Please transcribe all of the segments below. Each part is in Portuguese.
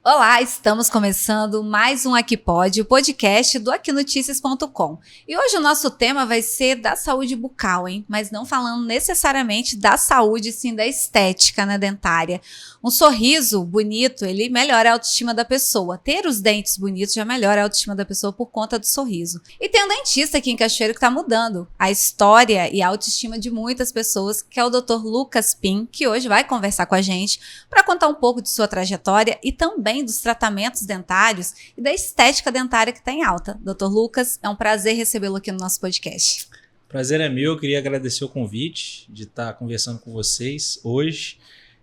Olá, estamos começando mais um Aqui Pode, o podcast do aquinoticias.com. E hoje o nosso tema vai ser da saúde bucal, hein? Mas não falando necessariamente da saúde, sim da estética, né, dentária. Um sorriso bonito, ele melhora a autoestima da pessoa. Ter os dentes bonitos já melhora a autoestima da pessoa por conta do sorriso. E tem um dentista aqui em Cachoeiro que está mudando a história e a autoestima de muitas pessoas, que é o Dr. Lucas Pim, que hoje vai conversar com a gente para contar um pouco de sua trajetória e também dos tratamentos dentários e da estética dentária que está em alta. Dr. Lucas, é um prazer recebê-lo aqui no nosso podcast. Prazer é meu, eu queria agradecer o convite de estar conversando com vocês hoje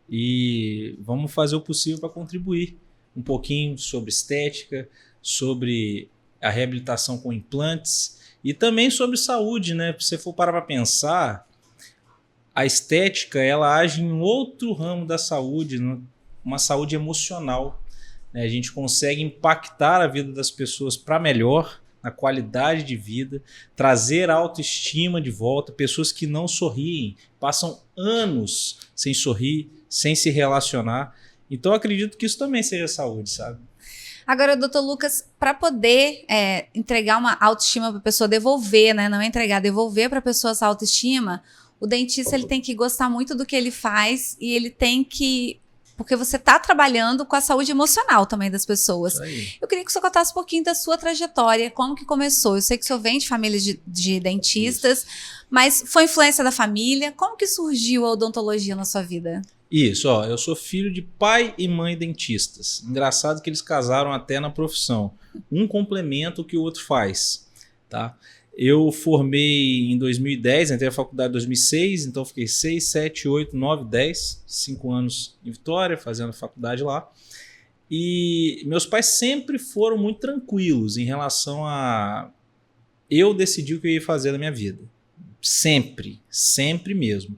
e vamos fazer o possível para contribuir um pouquinho sobre estética, sobre a reabilitação com implantes e também sobre saúde, né? Se você for parar para pensar, a estética ela age em outro ramo da saúde, uma saúde emocional. A gente consegue impactar a vida das pessoas para melhor, na qualidade de vida, trazer a autoestima de volta. Pessoas que não sorriem, passam anos sem sorrir, sem se relacionar. Então eu acredito que isso também seja saúde, sabe? Agora, doutor Lucas, para poder entregar uma autoestima para a pessoa, devolver, né? Não entregar, devolver para a pessoa essa autoestima, o dentista ele tem que gostar muito do que ele faz e ele tem que... Porque você está trabalhando com a saúde emocional também das pessoas. Eu queria que o senhor contasse um pouquinho da sua trajetória, como que começou. Eu sei que o senhor vem de família de dentistas, mas foi influência da família. Como que surgiu a odontologia na sua vida? Isso, eu sou filho de pai e mãe dentistas. Engraçado que eles casaram até na profissão. Um complementa o que o outro faz, tá? Eu formei em 2010, entrei na faculdade em 2006, então fiquei 6, 7, 8, 9, 10, 5 anos em Vitória, fazendo faculdade lá. E meus pais sempre foram muito tranquilos em relação a eu decidir o que eu ia fazer na minha vida. Sempre, sempre mesmo.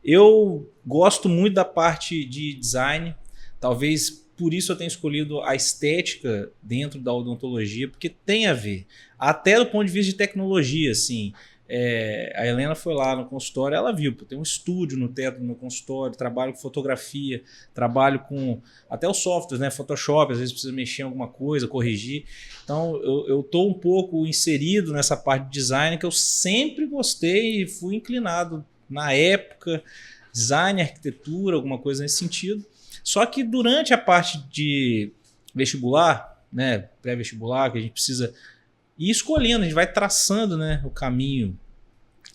Eu gosto muito da parte de design, talvez por isso eu tenho escolhido a estética dentro da odontologia, porque tem a ver. Até do ponto de vista de tecnologia, assim. A Helena foi lá no consultório, ela viu, tem um estúdio no teto do meu consultório, trabalho com fotografia, trabalho com até os softwares, né? Photoshop, às vezes precisa mexer em alguma coisa, corrigir. Então eu estou um pouco inserido nessa parte de design que eu sempre gostei e fui inclinado na época, design, arquitetura, alguma coisa nesse sentido. Só que durante a parte de vestibular, né, pré-vestibular, que a gente precisa ir escolhendo, a gente vai traçando, né, o caminho.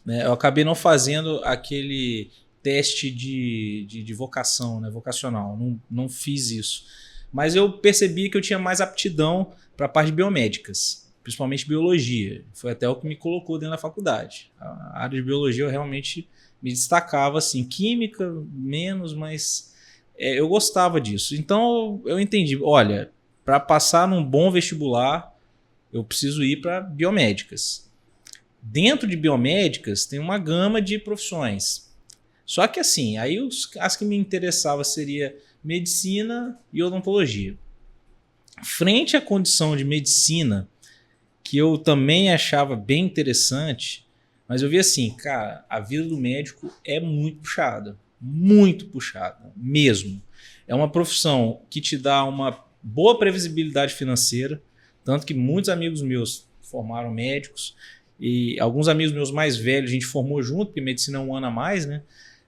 Né? Eu acabei não fazendo aquele teste de vocação, né, vocacional, não fiz isso. Mas eu percebi que eu tinha mais aptidão para a parte de biomédicas, principalmente biologia. Foi até o que me colocou dentro da faculdade. A área de biologia eu realmente me destacava, assim, química menos, mas... eu gostava disso. Então eu entendi, olha, para passar num bom vestibular, eu preciso ir para biomédicas. Dentro de biomédicas tem uma gama de profissões. Só que assim, aí as que me interessavam seria medicina e odontologia. Frente à condição de medicina, que eu também achava bem interessante, mas eu vi assim, cara, a vida do médico é muito puxada. Muito puxada, mesmo. É uma profissão que te dá uma boa previsibilidade financeira, tanto que muitos amigos meus formaram médicos e alguns amigos meus mais velhos a gente formou junto, porque medicina é um ano a mais, né?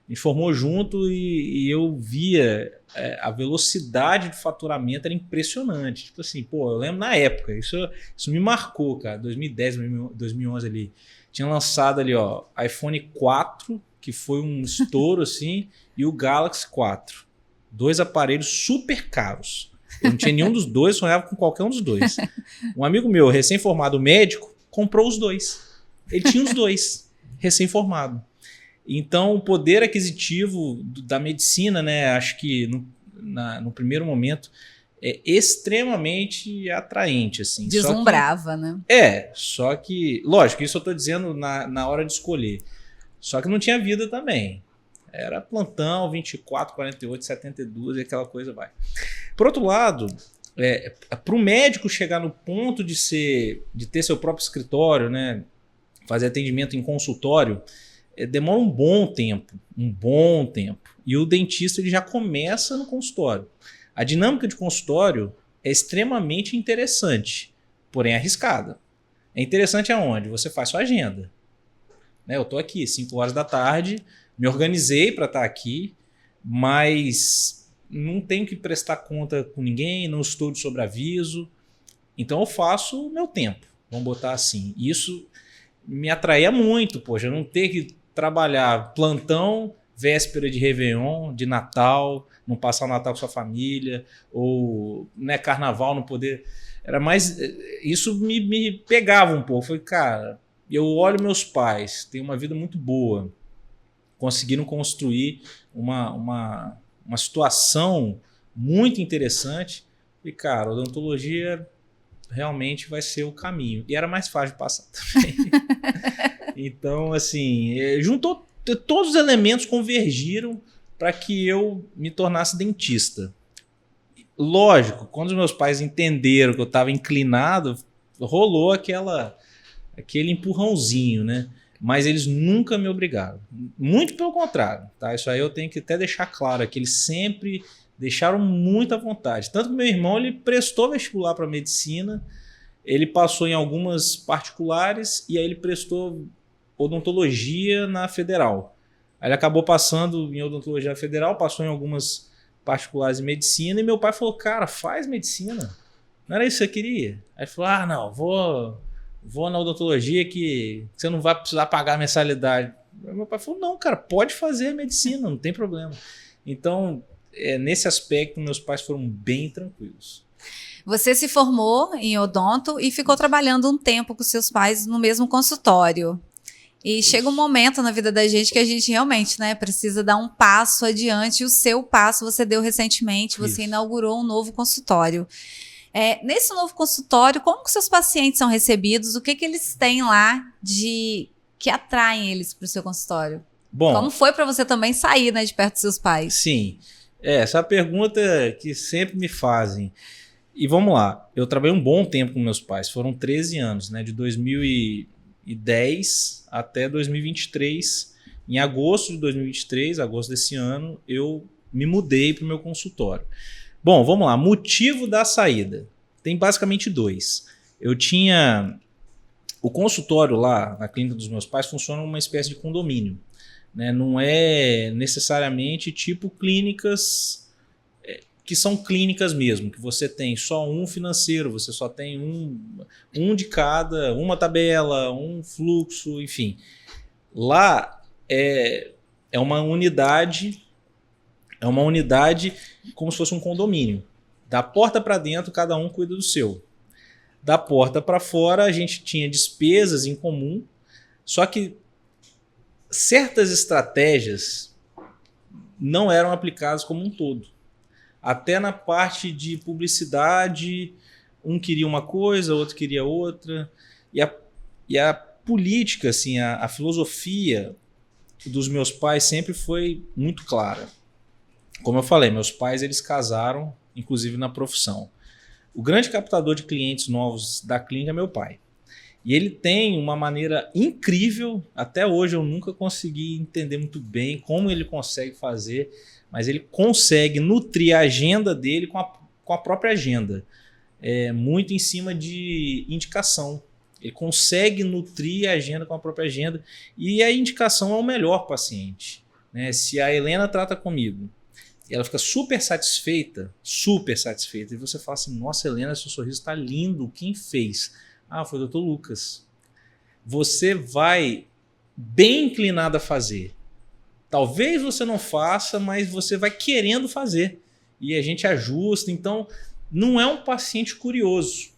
A gente formou junto e eu via a velocidade de faturamento era impressionante. Tipo assim, pô, eu lembro na época, isso me marcou, cara, 2010, 2011 ali. Tinha lançado ali, ó, iPhone 4, que foi um estouro assim, e o Galaxy 4. 2 aparelhos super caros. Eu não tinha nenhum dos dois, sonhava com qualquer um dos dois. Um amigo meu, recém-formado médico, comprou os dois. Ele tinha os dois, recém-formado. Então, o poder aquisitivo da medicina, né, acho que no primeiro momento, é extremamente atraente. Assim. Deslumbrava, né? Só que, lógico, isso eu estou dizendo na hora de escolher. Só que não tinha vida também. Era plantão, 24, 48, 72 e aquela coisa vai. Por outro lado, para o médico chegar no ponto de ter seu próprio escritório, né, fazer atendimento em consultório, demora um bom tempo. E o dentista ele já começa no consultório. A dinâmica de consultório é extremamente interessante, porém arriscada. É interessante aonde? Você faz sua agenda. Né? Eu estou aqui, 5 horas da tarde, me organizei para estar aqui, mas não tenho que prestar conta com ninguém, não estou de sobreaviso. Então eu faço o meu tempo, vamos botar assim. Isso me atraía muito, poxa, não ter que trabalhar plantão, véspera de Réveillon, de Natal, não passar o Natal com sua família, ou né, Carnaval, não poder... Era mais... Isso me pegava um pouco. Falei, cara, eu olho meus pais, têm uma vida muito boa, conseguiram construir uma situação muito interessante. E, cara, a odontologia realmente vai ser o caminho. E era mais fácil de passar também. Então, assim, juntou, todos os elementos convergiram para que eu me tornasse dentista. Lógico, quando os meus pais entenderam que eu estava inclinado, rolou aquele empurrãozinho, né? Mas eles nunca me obrigaram. Muito pelo contrário, tá? Isso aí eu tenho que até deixar claro, que eles sempre deixaram muito à vontade. Tanto que meu irmão, ele prestou vestibular para medicina, ele passou em algumas particulares e aí ele prestou odontologia na federal. Aí ele acabou passando em odontologia federal, passou em algumas particulares de medicina e meu pai falou, cara, faz medicina. Não era isso que você queria? Aí ele falou, ah, não, vou na odontologia que você não vai precisar pagar a mensalidade. Aí meu pai falou, não, cara, pode fazer medicina, não tem problema. Então, nesse aspecto, meus pais foram bem tranquilos. Você se formou em odonto e ficou trabalhando um tempo com seus pais no mesmo consultório. E chega um momento na vida da gente que a gente realmente, né, precisa dar um passo adiante. E o seu passo você deu recentemente, você inaugurou um novo consultório. Nesse novo consultório, como que seus pacientes são recebidos? O que eles têm lá que atraem eles para o seu consultório? Bom, como foi para você também sair, né, de perto dos seus pais? Sim, essa é a pergunta que sempre me fazem. E vamos lá, eu trabalhei um bom tempo com meus pais, foram 13 anos, né, de 2010 até 2023. Em agosto de 2023, agosto desse ano, eu me mudei para o meu consultório. Bom, vamos lá, motivo da saída. Tem basicamente 2. Eu tinha... O consultório lá na clínica dos meus pais funciona uma espécie de condomínio. Né? Não é necessariamente tipo clínicas que são clínicas mesmo, que você tem só um financeiro, você só tem um de cada, uma tabela, um fluxo, enfim. Lá é uma unidade como se fosse um condomínio. Da porta para dentro, cada um cuida do seu. Da porta para fora, a gente tinha despesas em comum, só que certas estratégias não eram aplicadas como um todo. Até na parte de publicidade, um queria uma coisa, outro queria outra. E a política, assim, a filosofia dos meus pais sempre foi muito clara. Como eu falei, meus pais eles casaram, inclusive na profissão. O grande captador de clientes novos da clínica é meu pai. E ele tem uma maneira incrível, até hoje eu nunca consegui entender muito bem como ele consegue fazer, mas ele consegue nutrir a agenda dele com a própria agenda. Muito em cima de indicação. Ele consegue nutrir a agenda com a própria agenda e a indicação é o melhor paciente. Né? Se a Helena trata comigo, ela fica super satisfeita, e você fala assim, nossa Helena, seu sorriso está lindo, quem fez? Ah, foi o Dr. Lucas. Você vai bem inclinado a fazer. Talvez você não faça, mas você vai querendo fazer. E a gente ajusta. Então, não é um paciente curioso.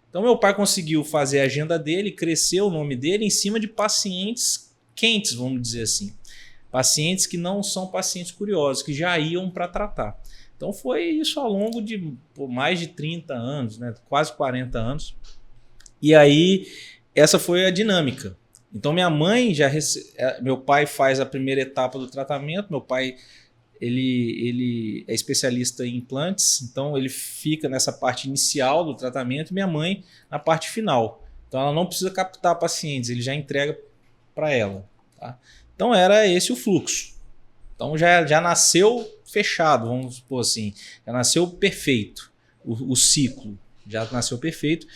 Então, meu pai conseguiu fazer a agenda dele, cresceu o nome dele em cima de pacientes quentes, vamos dizer assim. Pacientes que não são pacientes curiosos, que já iam para tratar. Então, foi isso ao longo de mais de 30 anos, né? Quase 40 anos. E aí, essa foi a dinâmica. Então, minha mãe meu pai faz a primeira etapa do tratamento. Meu pai ele é especialista em implantes, então ele fica nessa parte inicial do tratamento e minha mãe na parte final. Então, ela não precisa captar pacientes, ele já entrega para ela. Tá? Então, era esse o fluxo. Então, já nasceu fechado, vamos supor assim, já nasceu perfeito. o ciclo já nasceu perfeito.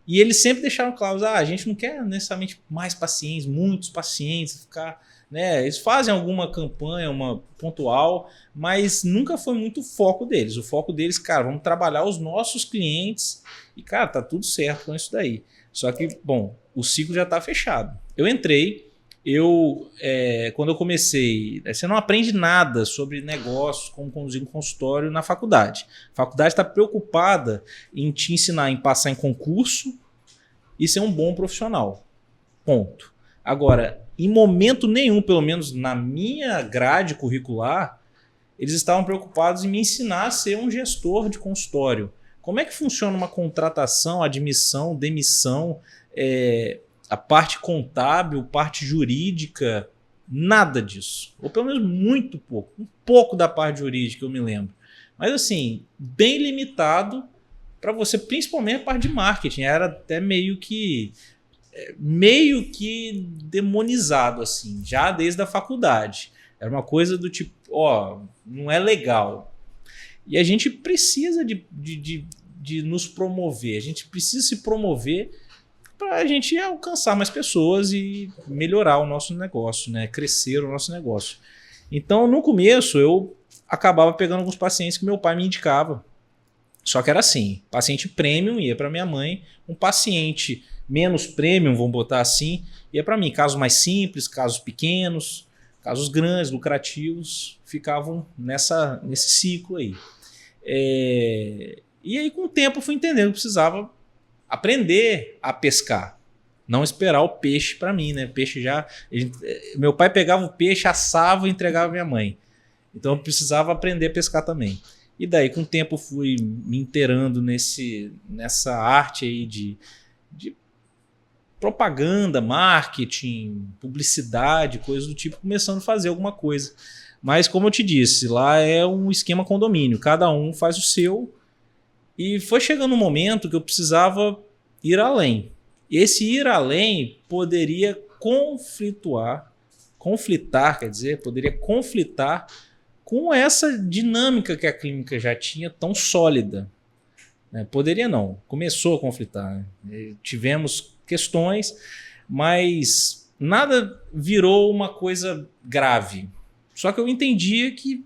E eles sempre deixaram claro, a gente não quer necessariamente mais pacientes, muitos pacientes, ficar, né? Eles fazem alguma campanha, uma pontual, mas nunca foi muito o foco deles. O foco deles, cara, vamos trabalhar os nossos clientes e, cara, tá tudo certo com isso daí. Só que, bom, o ciclo já tá fechado. Eu entrei, quando eu comecei, você não aprende nada sobre negócios, como conduzir um consultório na faculdade. A faculdade está preocupada em te ensinar em passar em concurso e ser um bom profissional. Ponto. Agora, em momento nenhum, pelo menos na minha grade curricular, eles estavam preocupados em me ensinar a ser um gestor de consultório. Como é que funciona uma contratação, admissão, demissão, a parte contábil, parte jurídica, nada disso. Ou pelo menos muito pouco. Um pouco da parte jurídica eu me lembro. Mas assim, bem limitado para você, principalmente a parte de marketing. Era até meio que demonizado, assim, já desde a faculdade. Era uma coisa do tipo, não é legal. E a gente precisa de nos promover. A gente precisa se promover para a gente alcançar mais pessoas e melhorar o nosso negócio, né? Crescer o nosso negócio. Então, no começo, eu acabava pegando alguns pacientes que meu pai me indicava. Só que era assim, paciente premium ia para minha mãe, um paciente menos premium, vamos botar assim, ia para mim. Casos mais simples, casos pequenos, casos grandes, lucrativos, ficavam nesse ciclo aí. E aí, com o tempo, eu fui entendendo que precisava aprender a pescar, não esperar o peixe para mim, né? Peixe meu pai pegava o peixe, assava e entregava à minha mãe. Então eu precisava aprender a pescar também. E daí, com o tempo, eu fui me inteirando nessa arte aí de propaganda, marketing, publicidade, coisas do tipo, começando a fazer alguma coisa. Mas, como eu te disse, lá é um esquema condomínio, cada um faz o seu. E foi chegando um momento que eu precisava ir além. E esse ir além poderia conflitar com essa dinâmica que a clínica já tinha tão sólida. Poderia não, começou a conflitar. Tivemos questões, mas nada virou uma coisa grave. Só que eu entendia que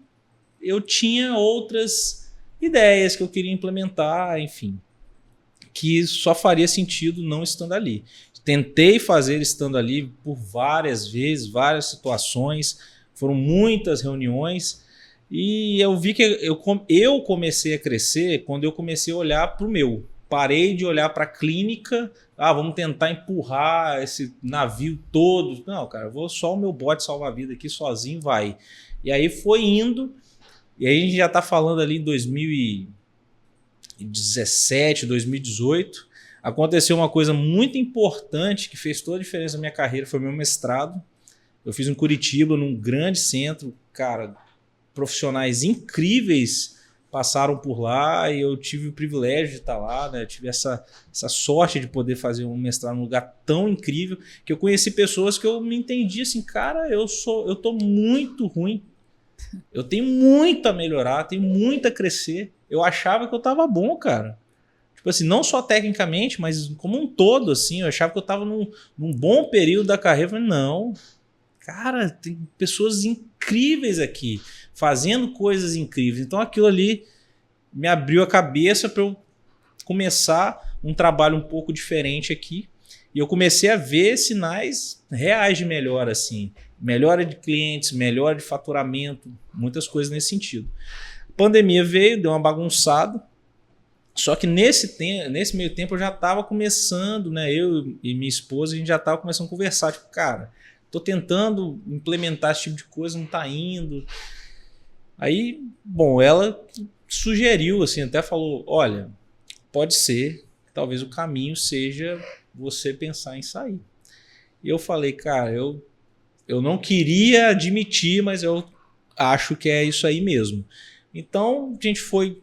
eu tinha outras ideias que eu queria implementar, enfim, que só faria sentido não estando ali. Tentei fazer estando ali por várias vezes, várias situações, foram muitas reuniões e eu vi que eu comecei a crescer quando eu comecei a olhar para o meu. Parei de olhar para a clínica, vamos tentar empurrar esse navio todo. Não, cara, vou só o meu bote salvar a vida aqui sozinho, vai. E aí foi indo. E aí a gente já está falando ali em 2017, 2018. Aconteceu uma coisa muito importante que fez toda a diferença na minha carreira, foi meu mestrado. Eu fiz em Curitiba, num grande centro. Cara, profissionais incríveis passaram por lá e eu tive o privilégio de estar lá, né? Eu tive essa sorte de poder fazer um mestrado num lugar tão incrível que eu conheci pessoas que eu me entendi assim, cara, eu tô muito ruim. Eu tenho muito a melhorar, tenho muito a crescer. Eu achava que eu tava bom, cara. Tipo assim, não só tecnicamente, mas como um todo, assim. Eu achava que eu tava num bom período da carreira. Eu falei, não, cara, tem pessoas incríveis aqui, fazendo coisas incríveis. Então aquilo ali me abriu a cabeça para eu começar um trabalho um pouco diferente aqui. E eu comecei a ver sinais reais de melhora, assim. Melhora de clientes, melhora de faturamento, muitas coisas nesse sentido. A pandemia veio, deu uma bagunçada, só que nesse meio tempo eu já estava começando, né? Eu e minha esposa, a gente já estava começando a conversar, tipo, cara, tô tentando implementar esse tipo de coisa, não tá indo. Aí, bom, ela sugeriu, assim, até falou, olha, pode ser que talvez o caminho seja você pensar em sair. E eu falei, cara, eu não queria admitir, mas eu acho que é isso aí mesmo. Então, a gente foi,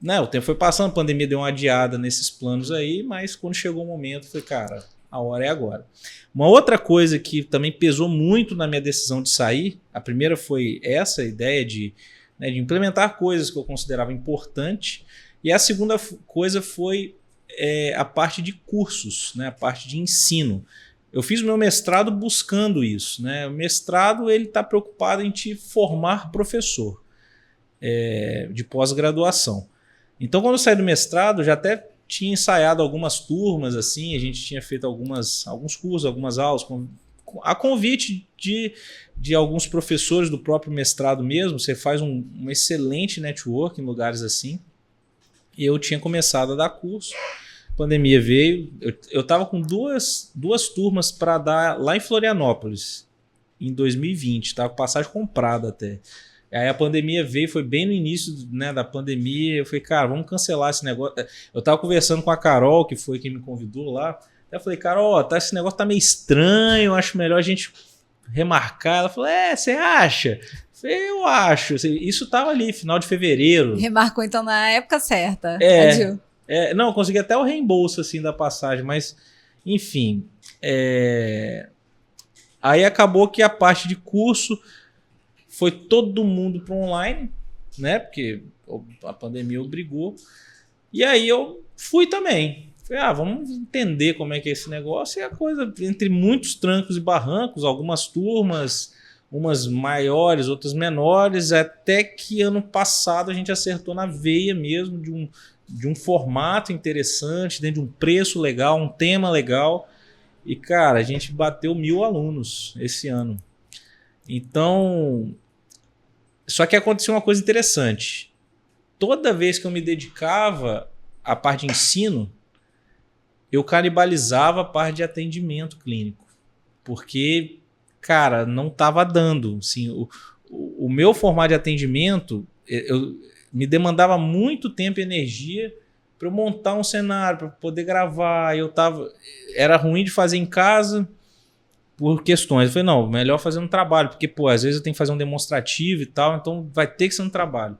né, o tempo foi passando, a pandemia deu uma adiada nesses planos aí, mas quando chegou o momento, eu falei, cara, a hora é agora. Uma outra coisa que também pesou muito na minha decisão de sair, a primeira foi essa ideia de implementar coisas que eu considerava importante, E a segunda coisa foi a parte de cursos, né? A parte de ensino. Eu fiz o meu mestrado buscando isso, né? O mestrado ele está preocupado em te formar professor de pós-graduação. Então, quando eu saí do mestrado, já até tinha ensaiado algumas turmas, assim, a gente tinha feito alguns cursos, algumas aulas, a convite de alguns professores do próprio mestrado mesmo. Você faz um excelente network em lugares assim. E eu tinha começado a dar curso. A pandemia veio. Eu estava com duas turmas para dar lá em Florianópolis, em 2020. Estava com passagem comprada até. Aí a pandemia veio, foi bem no início, né, da pandemia. Eu falei, cara, vamos cancelar esse negócio. Eu estava conversando com a Carol, que foi quem me convidou lá. Eu falei, Carol, esse negócio tá meio estranho, acho melhor a gente remarcar. Ela falou, você acha? Eu acho. Isso tava ali, final de fevereiro. Remarcou então na época certa. Não, eu consegui até o reembolso assim, da passagem, mas enfim. Aí acabou que a parte de curso foi todo mundo para online, né? Porque a pandemia obrigou. E aí eu fui também. Falei, vamos entender como é que é esse negócio. E a coisa, entre muitos trancos e barrancos, algumas turmas, umas maiores, outras menores, até que ano passado a gente acertou na veia mesmo de um formato interessante, dentro de um preço legal, um tema legal. E, cara, a gente bateu 1.000 alunos esse ano. Então, só que aconteceu uma coisa interessante. Toda vez que eu me dedicava à parte de ensino, eu canibalizava a parte de atendimento clínico. Porque, cara, não estava dando. Assim, o meu formato de atendimento me demandava muito tempo e energia para eu montar um cenário, para poder gravar. Era ruim de fazer em casa por questões. Eu falei, não, melhor fazer um trabalho, porque, às vezes eu tenho que fazer um demonstrativo e tal, então vai ter que ser um trabalho.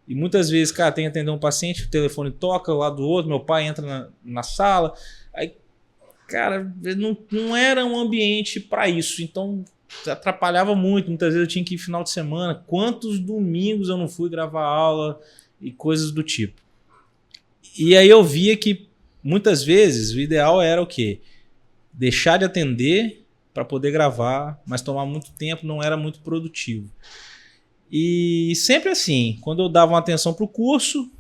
E muitas vezes, cara, tem que atender um paciente, o telefone toca lá do outro, meu pai entra na sala. Aí, cara, não era um ambiente para isso, então atrapalhava muito. Muitas vezes eu tinha que ir final de semana. Quantos domingos eu não fui gravar aula e coisas do tipo. E aí eu via que muitas vezes o ideal era o quê? Deixar de atender para poder gravar, mas tomar muito tempo, não era muito produtivo. E sempre assim, quando eu dava uma atenção para o curso,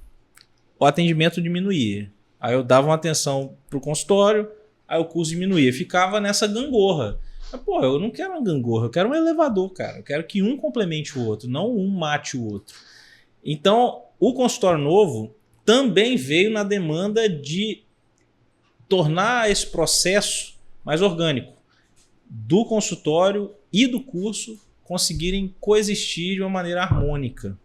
o atendimento diminuía. Aí eu dava uma atenção para o consultório, aí o curso diminuía. Ficava nessa gangorra. Mas, eu não quero uma gangorra, eu quero um elevador, cara. Eu quero que um complemente o outro, não um mate o outro. Então, o consultório novo também veio na demanda de tornar esse processo mais orgânico. Do consultório e do curso conseguirem coexistir de uma maneira harmônica.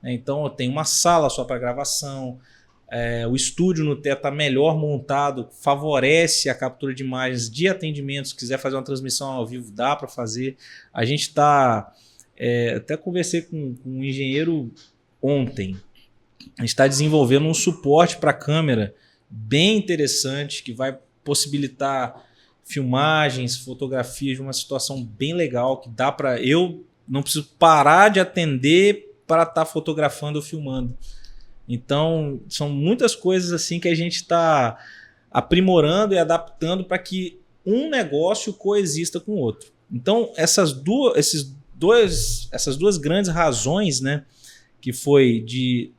Então, eu tenho uma sala só para gravação, o estúdio no teto está melhor montado, favorece a captura de imagens de atendimento. Se quiser fazer uma transmissão ao vivo, dá para fazer. A gente está... até conversei com um engenheiro ontem. A gente está desenvolvendo um suporte para câmera bem interessante, que vai possibilitar filmagens, fotografias de uma situação bem legal, que dá para... Eu não preciso parar de atender para estar fotografando ou filmando. Então, são muitas coisas assim que a gente está aprimorando e adaptando para que um negócio coexista com o outro. Então, essas duas grandes razões, né, que foi de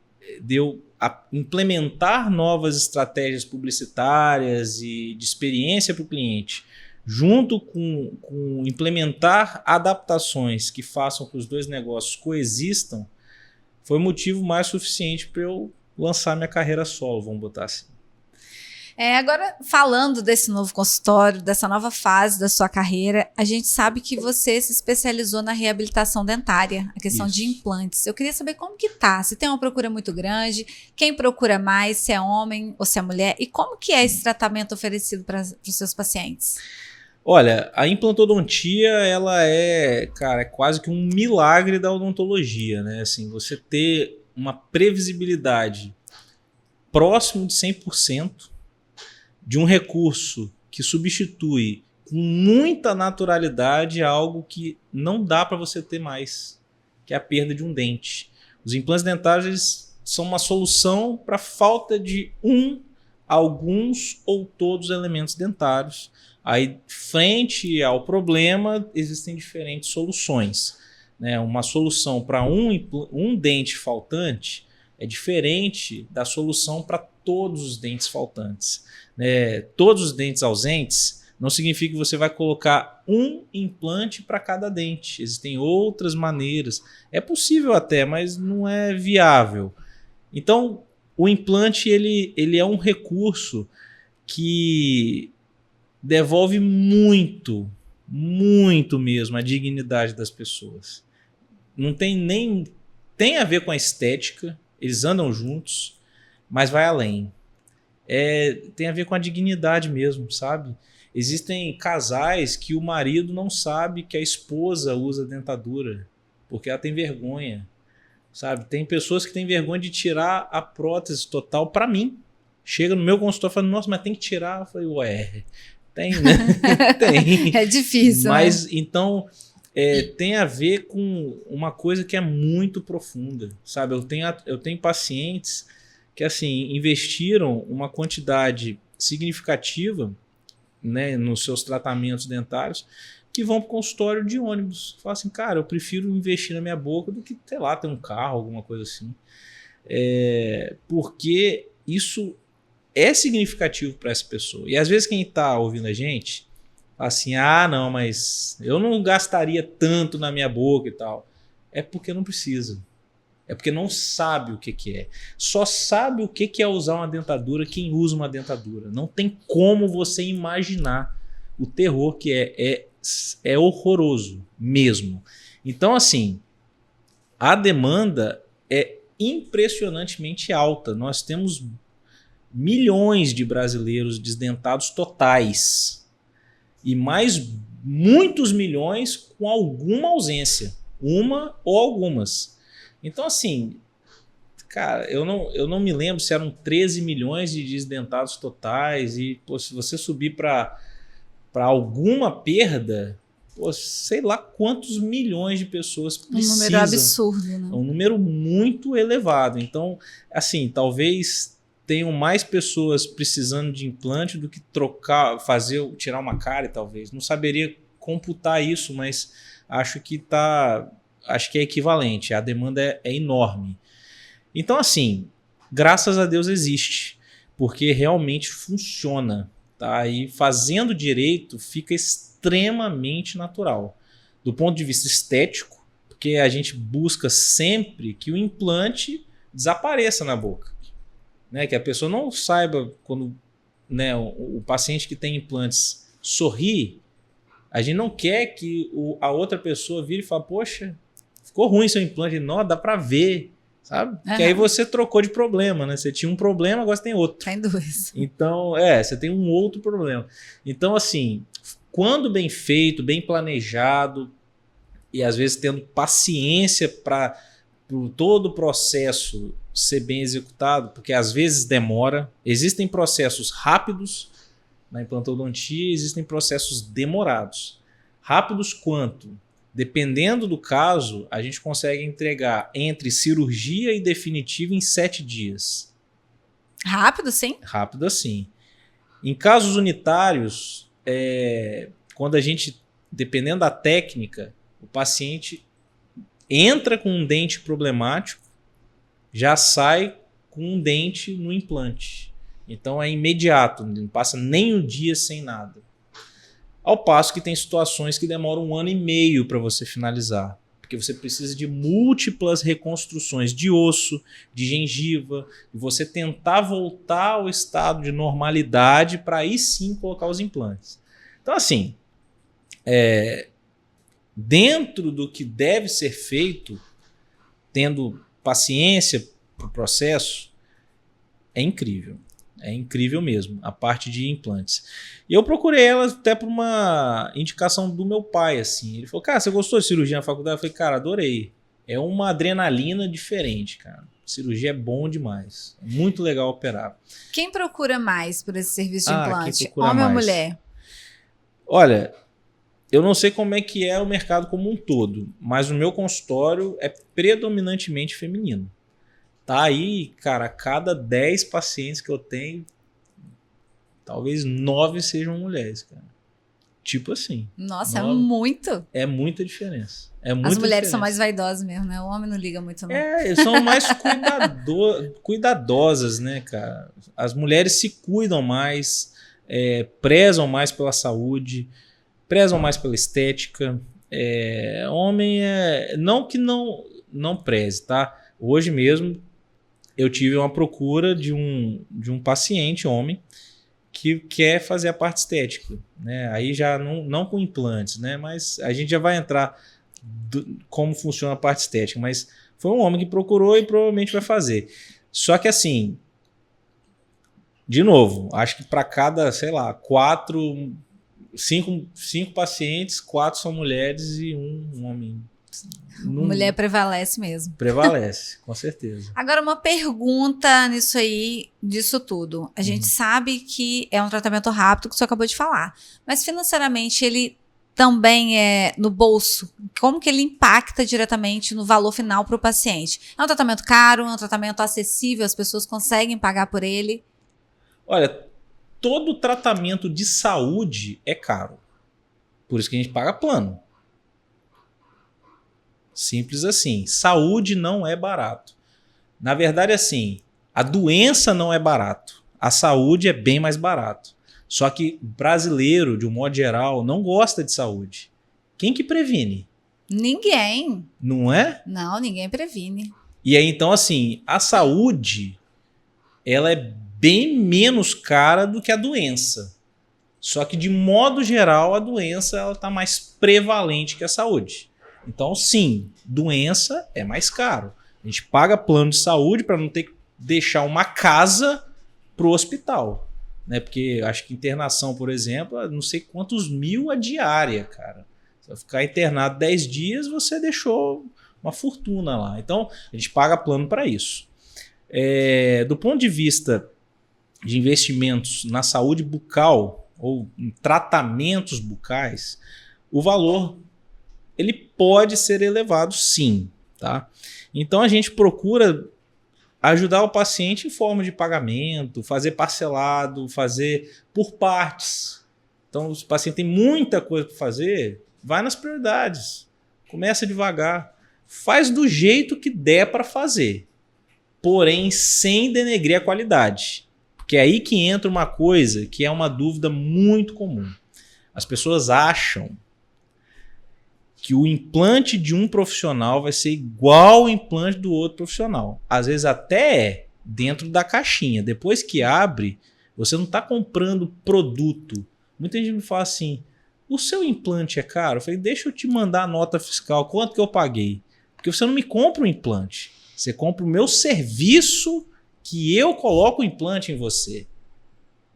eu implementar novas estratégias publicitárias e de experiência para o cliente, junto com implementar adaptações que façam que os dois negócios coexistam, foi motivo mais suficiente para eu lançar minha carreira solo, vamos botar assim. Agora, falando desse novo consultório, dessa nova fase da sua carreira, a gente sabe que você se especializou na reabilitação dentária, a questão de implantes. Eu queria saber como que tá, se tem uma procura muito grande, quem procura mais, se é homem ou se é mulher, e como que é esse tratamento oferecido para os seus pacientes? Olha, a implantodontia, ela cara, é quase que um milagre da odontologia, né? Assim, você ter uma previsibilidade próximo de 100%, de um recurso que substitui com muita naturalidade algo que não dá para você ter mais, que é a perda de um dente. Os implantes dentários, eles são uma solução para falta de alguns ou todos os elementos dentários. Aí, frente ao problema, existem diferentes soluções, né? Uma solução para um dente faltante é diferente da solução para todos os dentes faltantes, né? Todos os dentes ausentes não significa que você vai colocar um implante para cada dente. Existem outras maneiras. É possível até, mas não é viável. Então, o implante ele é um recurso que devolve muito, muito mesmo a dignidade das pessoas. Não tem a ver com a estética, eles andam juntos, mas vai além. Tem a ver com a dignidade mesmo, sabe? Existem casais que o marido não sabe que a esposa usa dentadura, porque ela tem vergonha, sabe? Tem pessoas que têm vergonha de tirar a prótese total. Para mim, chega no meu consultório e fala, nossa, mas tem que tirar. Eu falei, ué, tem, né? Tem. É difícil, mas, né? então, tem a ver com uma coisa que é muito profunda, sabe? Eu tenho pacientes que, assim, investiram uma quantidade significativa, né, nos seus tratamentos dentários, que vão para o consultório de ônibus. Falam assim, cara, eu prefiro investir na minha boca do que, sei lá, ter um carro, alguma coisa assim. Porque isso é significativo para essa pessoa. E às vezes quem está ouvindo a gente fala assim, não, mas eu não gastaria tanto na minha boca e tal. É porque não precisa. É porque não sabe o que é. Só sabe o que é usar uma dentadura quem usa uma dentadura. Não tem como você imaginar o terror que é horroroso mesmo. Então, assim, a demanda é impressionantemente alta. Nós temos milhões de brasileiros desdentados totais e mais muitos milhões com alguma ausência, uma ou algumas. Então, assim, cara, eu não me lembro se eram 13 milhões de desdentados totais e, pô, se você subir para alguma perda, pô, sei lá quantos milhões de pessoas precisam. Um número absurdo, né? É um número muito elevado. Então, assim, talvez tenham mais pessoas precisando de implante do que tirar uma cárie, talvez. Não saberia computar isso, mas acho que é equivalente. A demanda é enorme. Então, assim, graças a Deus existe, porque realmente funciona. Tá? E fazendo direito fica extremamente natural. Do ponto de vista estético, porque a gente busca sempre que o implante desapareça na boca. Né? Que a pessoa não saiba quando, né, o paciente que tem implantes sorri, a gente não quer que a outra pessoa vire e fale, poxa, ficou ruim seu implante. Não, dá para ver, sabe? Uhum. Que aí você trocou de problema, né? Você tinha um problema, agora você tem outro. Tem dois. Então, você tem um outro problema. Então, assim, quando bem feito, bem planejado e às vezes tendo paciência para todo o processo ser bem executado, porque às vezes demora. Existem processos rápidos na implantodontia, existem processos demorados. Rápidos quanto? Dependendo do caso, a gente consegue entregar entre cirurgia e definitiva em 7 dias. Rápido, sim? Rápido assim. Em casos unitários, quando a gente, dependendo da técnica, o paciente entra com um dente problemático, já sai com um dente no implante. Então é imediato, não passa nem um dia sem nada. Ao passo que tem situações que demoram 1 ano e meio para você finalizar. Porque você precisa de múltiplas reconstruções de osso, de gengiva, e você tentar voltar ao estado de normalidade para aí sim colocar os implantes. Então, assim, dentro do que deve ser feito, tendo paciência para o processo, é incrível. É incrível mesmo, a parte de implantes. E eu procurei ela até por uma indicação do meu pai, assim. Ele falou, cara, você gostou de cirurgia na faculdade? Eu falei, cara, adorei. É uma adrenalina diferente, cara. Cirurgia é bom demais. É muito legal operar. Quem procura mais por esse serviço de implante? Homem ou mulher? Olha, eu não sei como é que é o mercado como um todo, mas o meu consultório é predominantemente feminino. Tá aí, cara, a cada 10 pacientes que eu tenho, talvez 9 sejam mulheres, cara. Tipo assim. Nossa, 9. é muito. É muita diferença. É As muita mulheres são diferença. mais vaidosas mesmo, né? O homem não liga muito, não. Eles são mais cuidadosas, né, cara? As mulheres se cuidam mais, prezam mais pela saúde, prezam mais pela estética. Homem não que não preze, tá? Hoje mesmo eu tive uma procura de um paciente homem que quer fazer a parte estética, né? Aí já não com implantes, né? Mas a gente já vai entrar como funciona a parte estética, mas foi um homem que procurou e provavelmente vai fazer. Só que assim, de novo, acho que para cada, sei lá, 5 pacientes, 4 são mulheres e um homem. Mulher prevalece mesmo. Prevalece, com certeza. Agora, uma pergunta nisso aí, disso tudo. A gente sabe que é um tratamento rápido, que você acabou de falar. Mas financeiramente, ele também é no bolso? Como que ele impacta diretamente no valor final para o paciente? É um tratamento caro? É um tratamento acessível? As pessoas conseguem pagar por ele? Olha, todo tratamento de saúde é caro. Por isso que a gente paga plano. Simples assim. Saúde não é barato. Na verdade, assim, a doença não é barato. A saúde é bem mais barato. Só que brasileiro, de um modo geral, não gosta de saúde. Quem que previne? Ninguém. Não é? Não, ninguém previne. E aí, então, assim, a saúde, ela é bem menos cara do que a doença. Só que, de modo geral, a doença ela está mais prevalente que a saúde. Então, sim, doença é mais caro. A gente paga plano de saúde para não ter que deixar uma casa para o hospital. Né? Porque acho que internação, por exemplo, não sei quantos mil a diária, cara. Se você ficar internado 10 dias, você deixou uma fortuna lá. Então, a gente paga plano para isso. Do ponto de vista de investimentos na saúde bucal ou em tratamentos bucais, o valor ele pode ser elevado sim, tá? Então a gente procura ajudar o paciente em forma de pagamento, fazer parcelado, fazer por partes. Então se o paciente tem muita coisa para fazer, vai nas prioridades, começa devagar, faz do jeito que der para fazer, porém sem denegrir a qualidade, porque é aí que entra uma coisa que é uma dúvida muito comum. As pessoas acham que o implante de um profissional vai ser igual ao implante do outro profissional. Às vezes até dentro da caixinha. Depois que abre, você não está comprando produto. Muita gente me fala assim, o seu implante é caro? Eu falei, deixa eu te mandar a nota fiscal, quanto que eu paguei? Porque você não me compra um implante. Você compra o meu serviço que eu coloco o implante em você.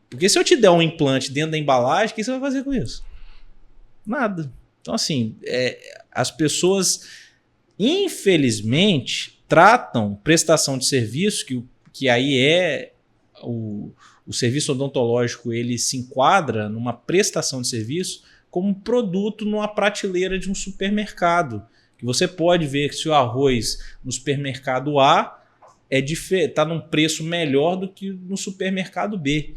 Porque se eu te der um implante dentro da embalagem, o que você vai fazer com isso? Nada. Então, assim, as pessoas, infelizmente, tratam prestação de serviço, que aí o serviço odontológico, ele se enquadra numa prestação de serviço como um produto numa prateleira de um supermercado. Que você pode ver que se o arroz no supermercado A está num preço melhor do que no supermercado B.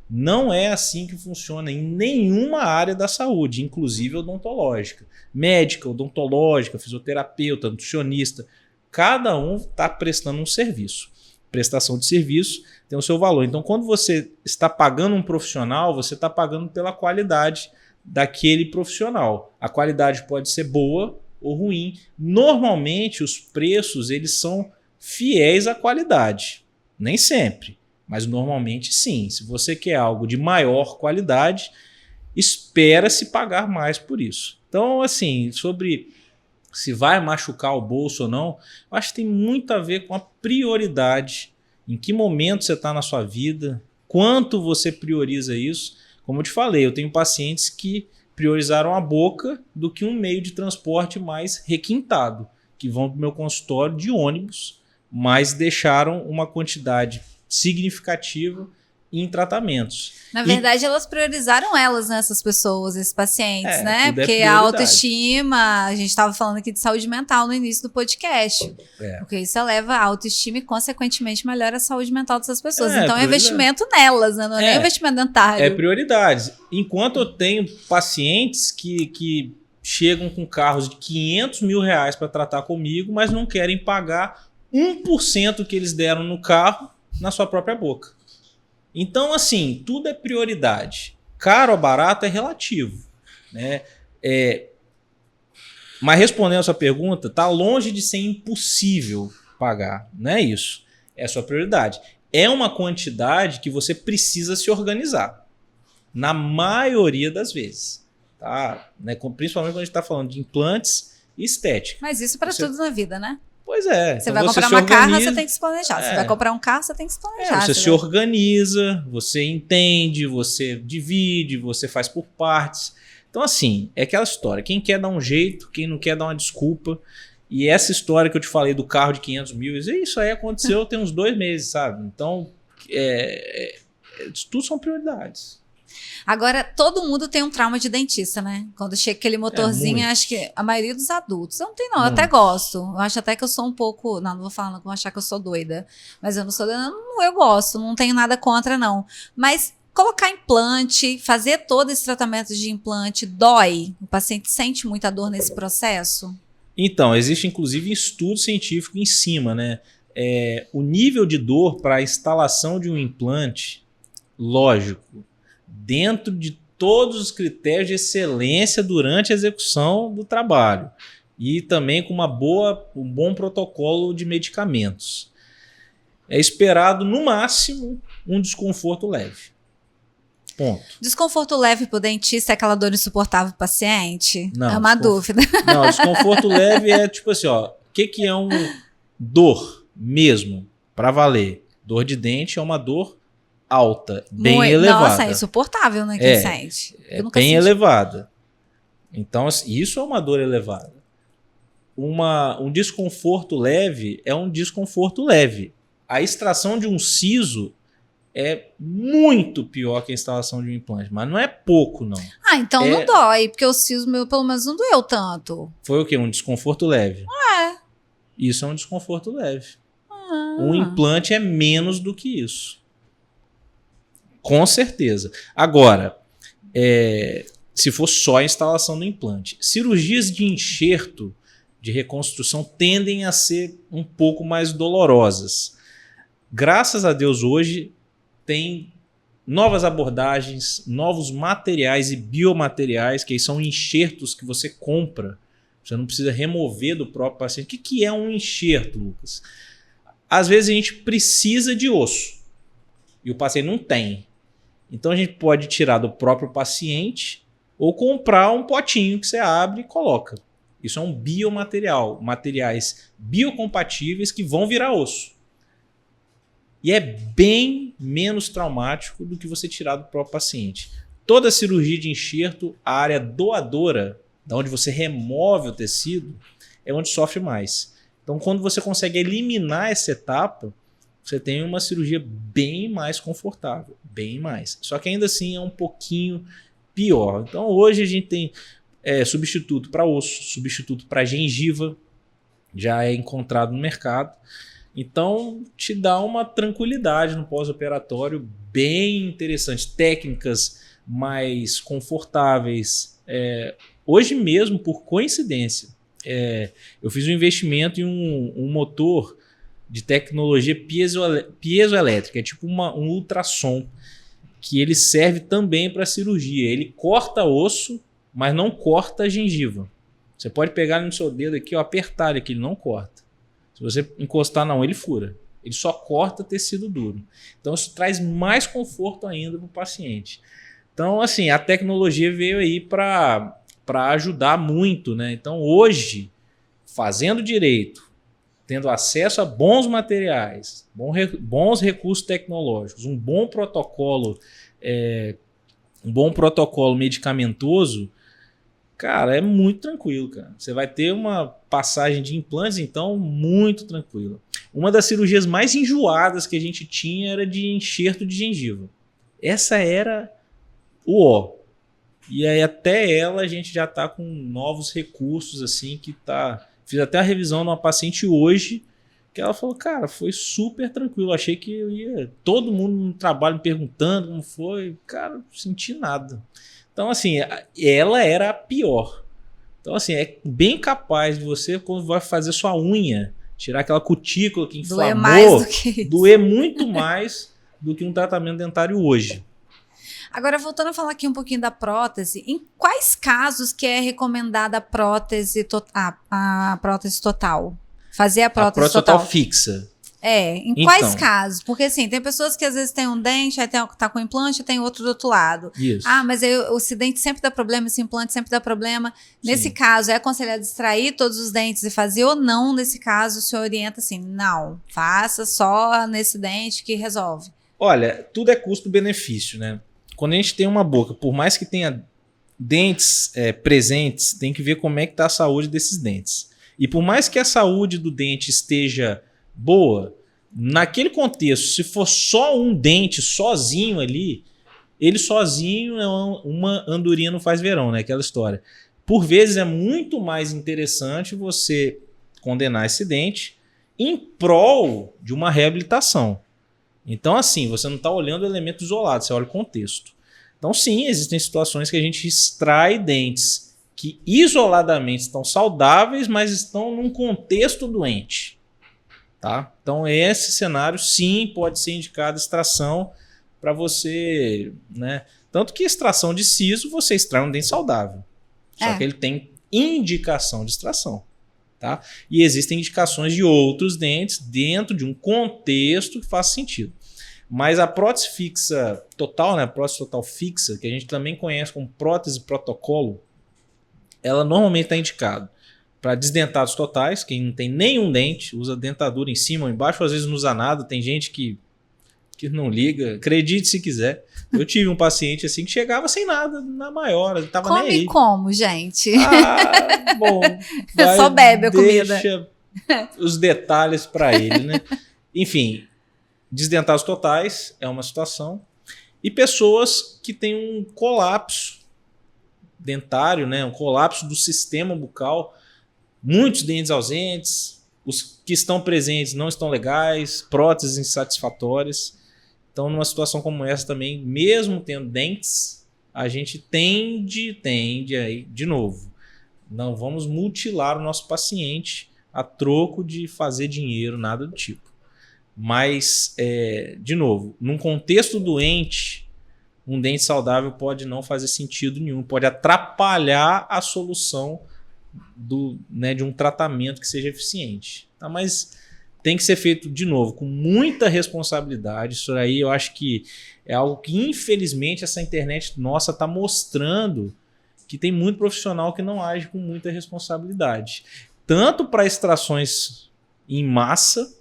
Não é assim que funciona em nenhuma área da saúde, inclusive odontológica. Médica, odontológica, fisioterapeuta, nutricionista. Cada um está prestando um serviço. Prestação de serviço tem o seu valor. Então, quando você está pagando um profissional, você está pagando pela qualidade daquele profissional. A qualidade pode ser boa ou ruim. Normalmente, os preços eles são fiéis à qualidade. Nem sempre. Mas normalmente sim, se você quer algo de maior qualidade, espera-se pagar mais por isso. Então, assim, sobre se vai machucar o bolso ou não, eu acho que tem muito a ver com a prioridade, em que momento você está na sua vida, quanto você prioriza isso. Como eu te falei, eu tenho pacientes que priorizaram a boca do que um meio de transporte mais requintado, que vão para o meu consultório de ônibus, mas deixaram uma quantidade significativa em tratamentos. Na verdade, elas priorizaram essas pessoas, esses pacientes, né? Porque a autoestima, a gente estava falando aqui de saúde mental no início do podcast. Porque isso eleva a autoestima e, consequentemente, melhora a saúde mental dessas pessoas. Então, é investimento nelas, né? Não é nem investimento dentário. É prioridade. Enquanto eu tenho pacientes que chegam com carros de R$500 mil para tratar comigo, mas não querem pagar 1% que eles deram no carro na sua própria boca. Então, assim, tudo é prioridade. Caro ou barato é relativo, né? Mas respondendo a sua pergunta, está longe de ser impossível pagar. Não é isso. É a sua prioridade. É uma quantidade que você precisa se organizar. Na maioria das vezes. Tá? Né? Principalmente quando a gente está falando de implantes e estética. Mas isso para tudo na vida, né? Pois é. Você vai comprar uma casa, você tem que se planejar. Você vai comprar um carro, você tem que se planejar. Você se organiza, você entende, você divide, você faz por partes. Então, assim, é aquela história. Quem quer dar um jeito, quem não quer dar uma desculpa. E essa história que eu te falei do carro de 500 mil, isso aí aconteceu tem uns 2 meses, sabe? Então, tudo são prioridades. Agora, todo mundo tem um trauma de dentista, né? Quando chega aquele motorzinho, acho que a maioria dos adultos. Eu não tenho, não. Eu até gosto. Eu acho até que eu sou um pouco... Não vou falar, não vou achar que eu sou doida. Mas eu não sou doida, não, eu gosto. Não tenho nada contra, não. Mas colocar implante, fazer todo esse tratamento de implante, dói? O paciente sente muita dor nesse processo? Então, existe inclusive estudo científico em cima, né? O nível de dor para a instalação de um implante, lógico, dentro de todos os critérios de excelência durante a execução do trabalho e também com um bom protocolo de medicamentos. É esperado, no máximo, um desconforto leve. Ponto. Desconforto leve para o dentista é aquela dor insuportável para o paciente? Não, é uma dúvida. Não, desconforto leve é tipo assim, ó, o que é um dor mesmo, para valer? Dor de dente é uma dor alta, bem elevada. Nossa, é insuportável, né, quem sente. É bem elevada. Então, isso é uma dor elevada. Um desconforto leve é um desconforto leve. A extração de um siso é muito pior que a instalação de um implante, mas não é pouco, não. Então não dói, porque o siso meu, pelo menos, não doeu tanto. Foi o quê? Um desconforto leve? Isso é um desconforto leve. Um implante é menos do que isso. Com certeza. Agora, se for só a instalação do implante. Cirurgias de enxerto, de reconstrução, tendem a ser um pouco mais dolorosas. Graças a Deus, hoje, tem novas abordagens, novos materiais e biomateriais, que são enxertos que você compra. Você não precisa remover do próprio paciente. O que é um enxerto, Lucas? Às vezes a gente precisa de osso e o paciente não tem. Então a gente pode tirar do próprio paciente ou comprar um potinho que você abre e coloca. Isso é um biomaterial, materiais biocompatíveis que vão virar osso. E é bem menos traumático do que você tirar do próprio paciente. Toda cirurgia de enxerto, a área doadora, da onde você remove o tecido, é onde sofre mais. Então, quando você consegue eliminar essa etapa, você tem uma cirurgia bem mais confortável, bem mais. Só que ainda assim é um pouquinho pior. Então, hoje a gente tem substituto para osso, substituto para gengiva, já é encontrado no mercado. Então, te dá uma tranquilidade no pós-operatório bem interessante. Técnicas mais confortáveis. Hoje mesmo, por coincidência, eu fiz um investimento em um motor de tecnologia piezoelétrica. É tipo um ultrassom, que ele serve também para cirurgia. Ele corta osso, mas não corta a gengiva. Você pode pegar no seu dedo aqui, apertar ele aqui, ele não corta. Se você encostar na unha, ele fura. Ele só corta tecido duro. Então, isso traz mais conforto ainda para o paciente. Então, assim, a tecnologia veio aí para ajudar muito, né? Então, hoje, fazendo direito, tendo acesso a bons materiais, bons recursos tecnológicos, um bom protocolo medicamentoso, cara, é muito tranquilo, cara. Você vai ter uma passagem de implantes, então, muito tranquila. Uma das cirurgias mais enjoadas que a gente tinha era de enxerto de gengiva. Essa era o ó. E aí até ela a gente já está com novos recursos, assim, que tá... Fiz até a revisão de uma paciente hoje, que ela falou, cara, foi super tranquilo. Achei que eu ia... Todo mundo no trabalho me perguntando como foi. Cara, não senti nada. Então, assim, ela era a pior. Então, assim, é bem capaz de você, quando vai fazer sua unha, tirar aquela cutícula que inflamou, doer muito mais do que um tratamento dentário hoje. Agora, voltando a falar aqui um pouquinho da prótese, em quais casos que é recomendada a prótese, a prótese total? Fazer a prótese total fixa. Em quais casos? Porque assim, tem pessoas que às vezes tem um dente, aí tá com implante, tem outro do outro lado. Isso. Mas aí, esse dente sempre dá problema, esse implante sempre dá problema. Nesse caso, é aconselhado extrair todos os dentes e fazer ou não? Nesse caso, o senhor orienta assim, não, faça só nesse dente que resolve. Olha, tudo é custo-benefício, né? Quando a gente tem uma boca, por mais que tenha dentes presentes, tem que ver como é que está a saúde desses dentes. E por mais que a saúde do dente esteja boa, naquele contexto, se for só um dente sozinho ali, ele sozinho é uma andorinha não faz verão, né? Aquela história. Por vezes é muito mais interessante você condenar esse dente em prol de uma reabilitação. Então, assim, você não está olhando o elemento isolado, você olha o contexto. Então, sim, existem situações que a gente extrai dentes que isoladamente estão saudáveis, mas estão num contexto doente. Tá? Então, esse cenário, sim, pode ser indicado extração para você, né? Tanto que extração de siso, você extrai um dente saudável. Só que ele tem indicação de extração. Tá? E existem indicações de outros dentes dentro de um contexto que faça sentido. Mas a prótese fixa total, né, a prótese total fixa, que a gente também conhece como prótese protocolo, ela normalmente está indicada para desdentados totais, quem não tem nenhum dente, usa dentadura em cima ou embaixo, às vezes não usa nada, tem gente que não liga, acredite se quiser. Eu tive um paciente assim que chegava sem nada, na maior, ele tava nem aí. Como, gente? Bom, só bebe a comida. Deixa os detalhes para ele, né? Enfim, desdentados totais é uma situação. E pessoas que têm um colapso dentário, né? Um colapso do sistema bucal, muitos dentes ausentes, os que estão presentes não estão legais, próteses insatisfatórias. Então, numa situação como essa também, mesmo tendo dentes, a gente tende aí, de novo, não vamos mutilar o nosso paciente a troco de fazer dinheiro, nada do tipo. Mas, de novo, num contexto doente, um dente saudável pode não fazer sentido nenhum, pode atrapalhar a solução de um tratamento que seja eficiente. Tá? Mas tem que ser feito, de novo, com muita responsabilidade. Isso aí eu acho que é algo que, infelizmente, essa internet nossa está mostrando que tem muito profissional que não age com muita responsabilidade. Tanto para extrações em massa,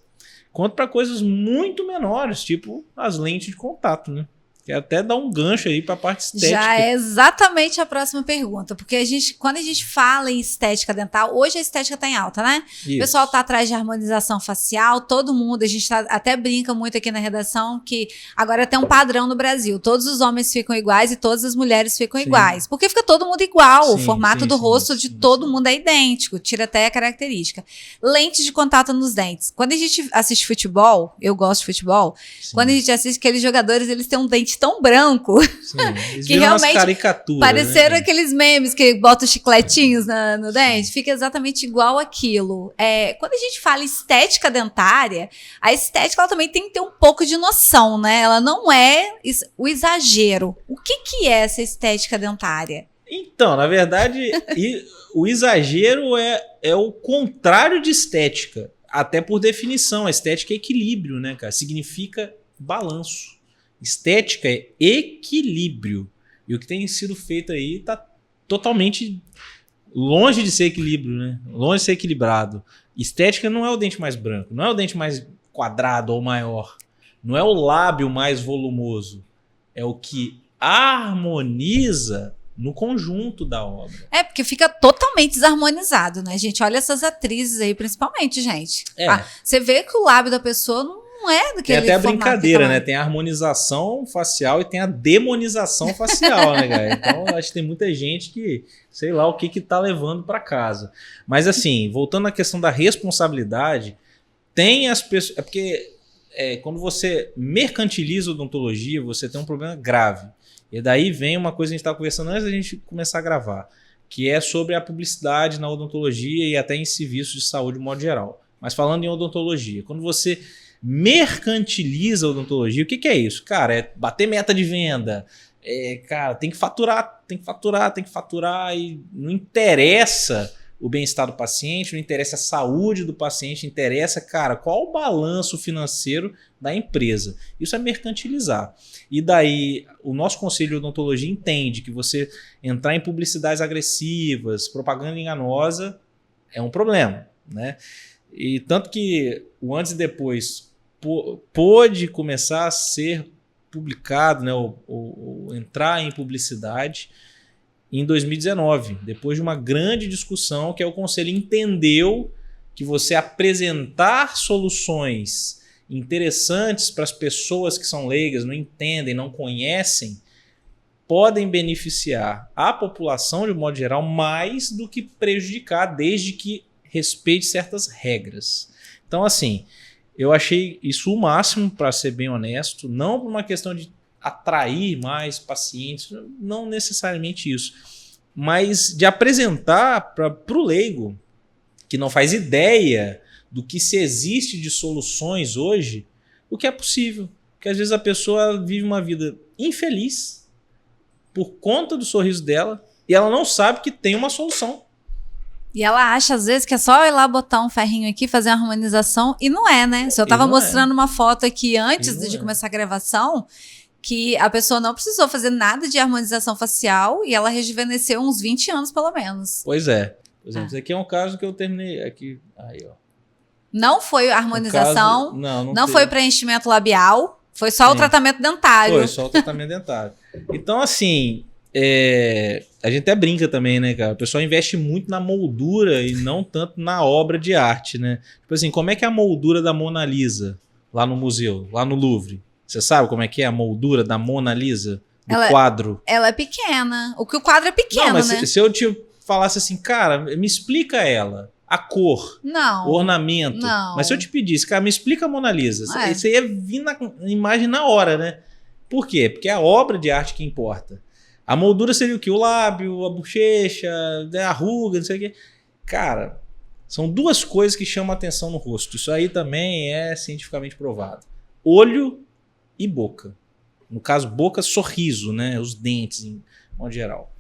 quanto para coisas muito menores, tipo as lentes de contato, né? Que até dá um gancho aí para a parte estética. Já é exatamente a próxima pergunta, porque quando a gente fala em estética dental, hoje a estética está em alta, né? Isso. O pessoal está atrás de harmonização facial, todo mundo, a gente até brinca muito aqui na redação que agora tem um padrão no Brasil, todos os homens ficam iguais e todas as mulheres ficam iguais, porque fica todo mundo igual, o formato do rosto de todo mundo é idêntico, tira até a característica. Lentes de contato nos dentes. Quando a gente assiste futebol, eu gosto de futebol, quando a gente assiste aqueles jogadores, eles têm um dente tão branco que realmente pareceram, né, aqueles memes que botam chicletinhos no dente, fica exatamente igual aquilo. Quando a gente fala estética dentária, a estética ela também tem que ter um pouco de noção, né? Ela não é o exagero. O que é essa estética dentária? Então, na verdade, o exagero é o contrário de estética, até por definição. A estética é equilíbrio, né, cara? Significa balanço. Estética é equilíbrio. E o que tem sido feito aí está totalmente longe de ser equilíbrio, né? Longe de ser equilibrado. Estética não é o dente mais branco, não é o dente mais quadrado ou maior, não é o lábio mais volumoso. É o que harmoniza no conjunto da obra. Porque fica totalmente desarmonizado, né, gente? Olha essas atrizes aí, principalmente, gente. Você vê que o lábio da pessoa não não é do que Tem ele até a formato brincadeira, que tá lá. né? Tem a harmonização facial e tem a demonização facial, né, cara? Então, acho que tem muita gente que, sei lá, o que tá levando para casa. Mas, assim, voltando à questão da responsabilidade, tem as pessoas... É porque quando você mercantiliza a odontologia, você tem um problema grave. E daí vem uma coisa que a gente estava conversando antes da gente começar a gravar, que é sobre a publicidade na odontologia e até em serviços de saúde de modo geral. Mas falando em odontologia, quando você mercantiliza a odontologia, o que é isso? Cara, é bater meta de venda, cara, tem que faturar e não interessa o bem-estar do paciente, não interessa a saúde do paciente, interessa, cara, qual o balanço financeiro da empresa. Isso é mercantilizar. E daí o nosso conselho de odontologia entende que você entrar em publicidades agressivas, propaganda enganosa, é um problema, né? E tanto que o antes e depois pôde começar a ser publicado, né, ou entrar em publicidade em 2019, depois de uma grande discussão que o conselho entendeu que você apresentar soluções interessantes para as pessoas que são leigas, não entendem, não conhecem, podem beneficiar a população de modo geral mais do que prejudicar, desde que respeite certas regras. Então, assim, eu achei isso o máximo, para ser bem honesto, não por uma questão de atrair mais pacientes, não necessariamente isso, mas de apresentar para o leigo, que não faz ideia do que se existe de soluções hoje, o que é possível. Porque às vezes a pessoa vive uma vida infeliz por conta do sorriso dela e ela não sabe que tem uma solução. E ela acha, às vezes, que é só ir lá botar um ferrinho aqui, fazer uma harmonização, e não é, né? Se eu tava mostrando uma foto aqui antes de começar a gravação, que a pessoa não precisou fazer nada de harmonização facial e ela rejuvenesceu uns 20 anos, pelo menos. Pois é. Por exemplo, esse aqui é um caso que eu terminei aqui. Aí, ó. Não foi harmonização, não foi foi preenchimento labial, foi só o tratamento dentário. Foi só o tratamento dentário. Então, assim... a gente até brinca também, né, cara? O pessoal investe muito na moldura e não tanto na obra de arte, né? Tipo assim, como é que é a moldura da Mona Lisa lá no museu, lá no Louvre? Você sabe como é que é a moldura da Mona Lisa, do quadro? Ela é pequena. O quadro é pequeno, não, mas né? Se eu te falasse assim, cara, me explica ela, a cor, o ornamento. Não. Mas se eu te pedisse, cara, me explica a Mona Lisa, você ia vir na imagem na hora, né? Por quê? Porque é a obra de arte que importa. A moldura seria o quê? O lábio, a bochecha, a ruga, não sei o quê. Cara, são duas coisas que chamam a atenção no rosto. Isso aí também é cientificamente provado. Olho e boca. No caso, boca, sorriso, né? Os dentes, em modo geral.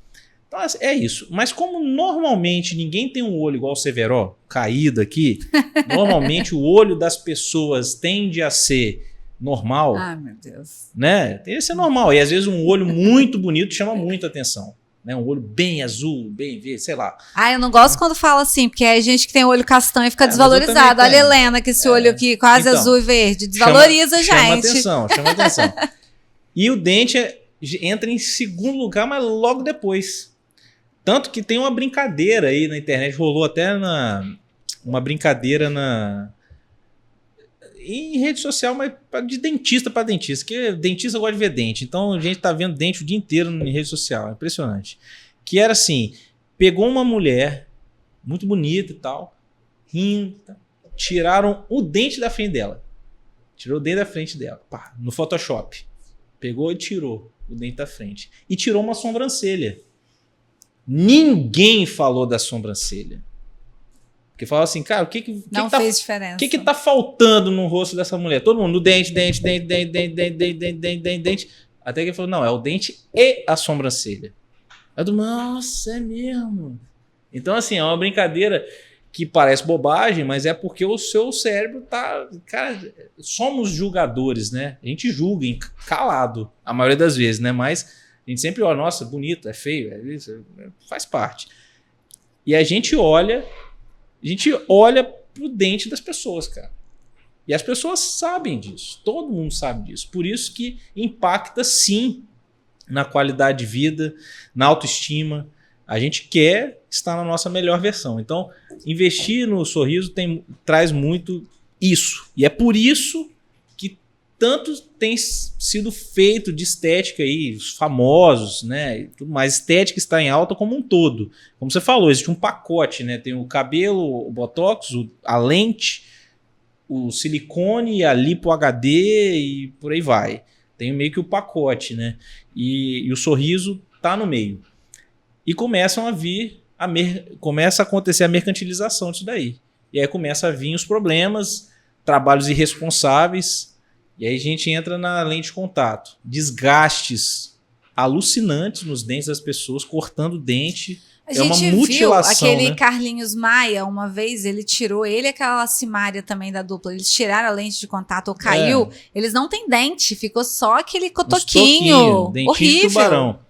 Então é isso. Mas como normalmente ninguém tem um olho igual o Severo, caído aqui, normalmente o olho das pessoas tende a ser... normal, meu Deus, né? Tem que ser normal. E às vezes um olho muito bonito chama muita atenção, né? Um olho bem azul, bem verde, sei lá. Eu não gosto quando fala assim, porque é gente que tem olho castanho e fica desvalorizado. Olha a Helena, que esse olho aqui quase então, azul e verde, desvaloriza, gente. Chama atenção. E o dente entra em segundo lugar, mas logo depois. Tanto que tem uma brincadeira aí na internet, rolou até uma brincadeira em rede social, mas de dentista para dentista, que dentista gosta de ver dente, então a gente tá vendo dente o dia inteiro em rede social, é impressionante. Que era assim, pegou uma mulher muito bonita e tal, rindo, tiraram o dente da frente dela, tirou o dente da frente dela, pá, no Photoshop, pegou e tirou o dente da frente, e tirou uma sobrancelha. Ninguém falou da sobrancelha. Porque fala assim, cara, o que fez diferença. O que tá faltando no rosto dessa mulher? Todo mundo, no dente. Até que ele falou, não, é o dente e a sobrancelha. Eu do, nossa, é mesmo. Então, assim, é uma brincadeira que parece bobagem, mas é porque o seu cérebro tá... Cara, somos julgadores, né? A gente julga calado, a maioria das vezes, né? Mas a gente sempre olha, nossa, bonito, é feio, é isso, faz parte. E a gente olha pro dente das pessoas, cara. E as pessoas sabem disso. Todo mundo sabe disso. Por isso que impacta, sim, na qualidade de vida, na autoestima. A gente quer estar na nossa melhor versão. Então, investir no sorriso traz muito isso. E é por isso que tanto tem sido feito de estética aí, os famosos, né? E tudo mais. Estética está em alta como um todo. Como você falou, existe um pacote, né? Tem o cabelo, o botox, a lente, o silicone, a lipo HD e por aí vai. Tem meio que o pacote, né? E o sorriso tá no meio. E começam a vir, começa a acontecer a mercantilização disso daí. E aí começa a vir os problemas, trabalhos irresponsáveis. E aí a gente entra na lente de contato. Desgastes alucinantes nos dentes das pessoas, cortando o dente. A uma gente mutilação, viu aquele né? Carlinhos Maia, uma vez ele e aquela Simária também da dupla, eles tiraram a lente de contato ou caiu, eles não têm dente, ficou só aquele cotoquinho. Dentinho Horrível. de tubarão.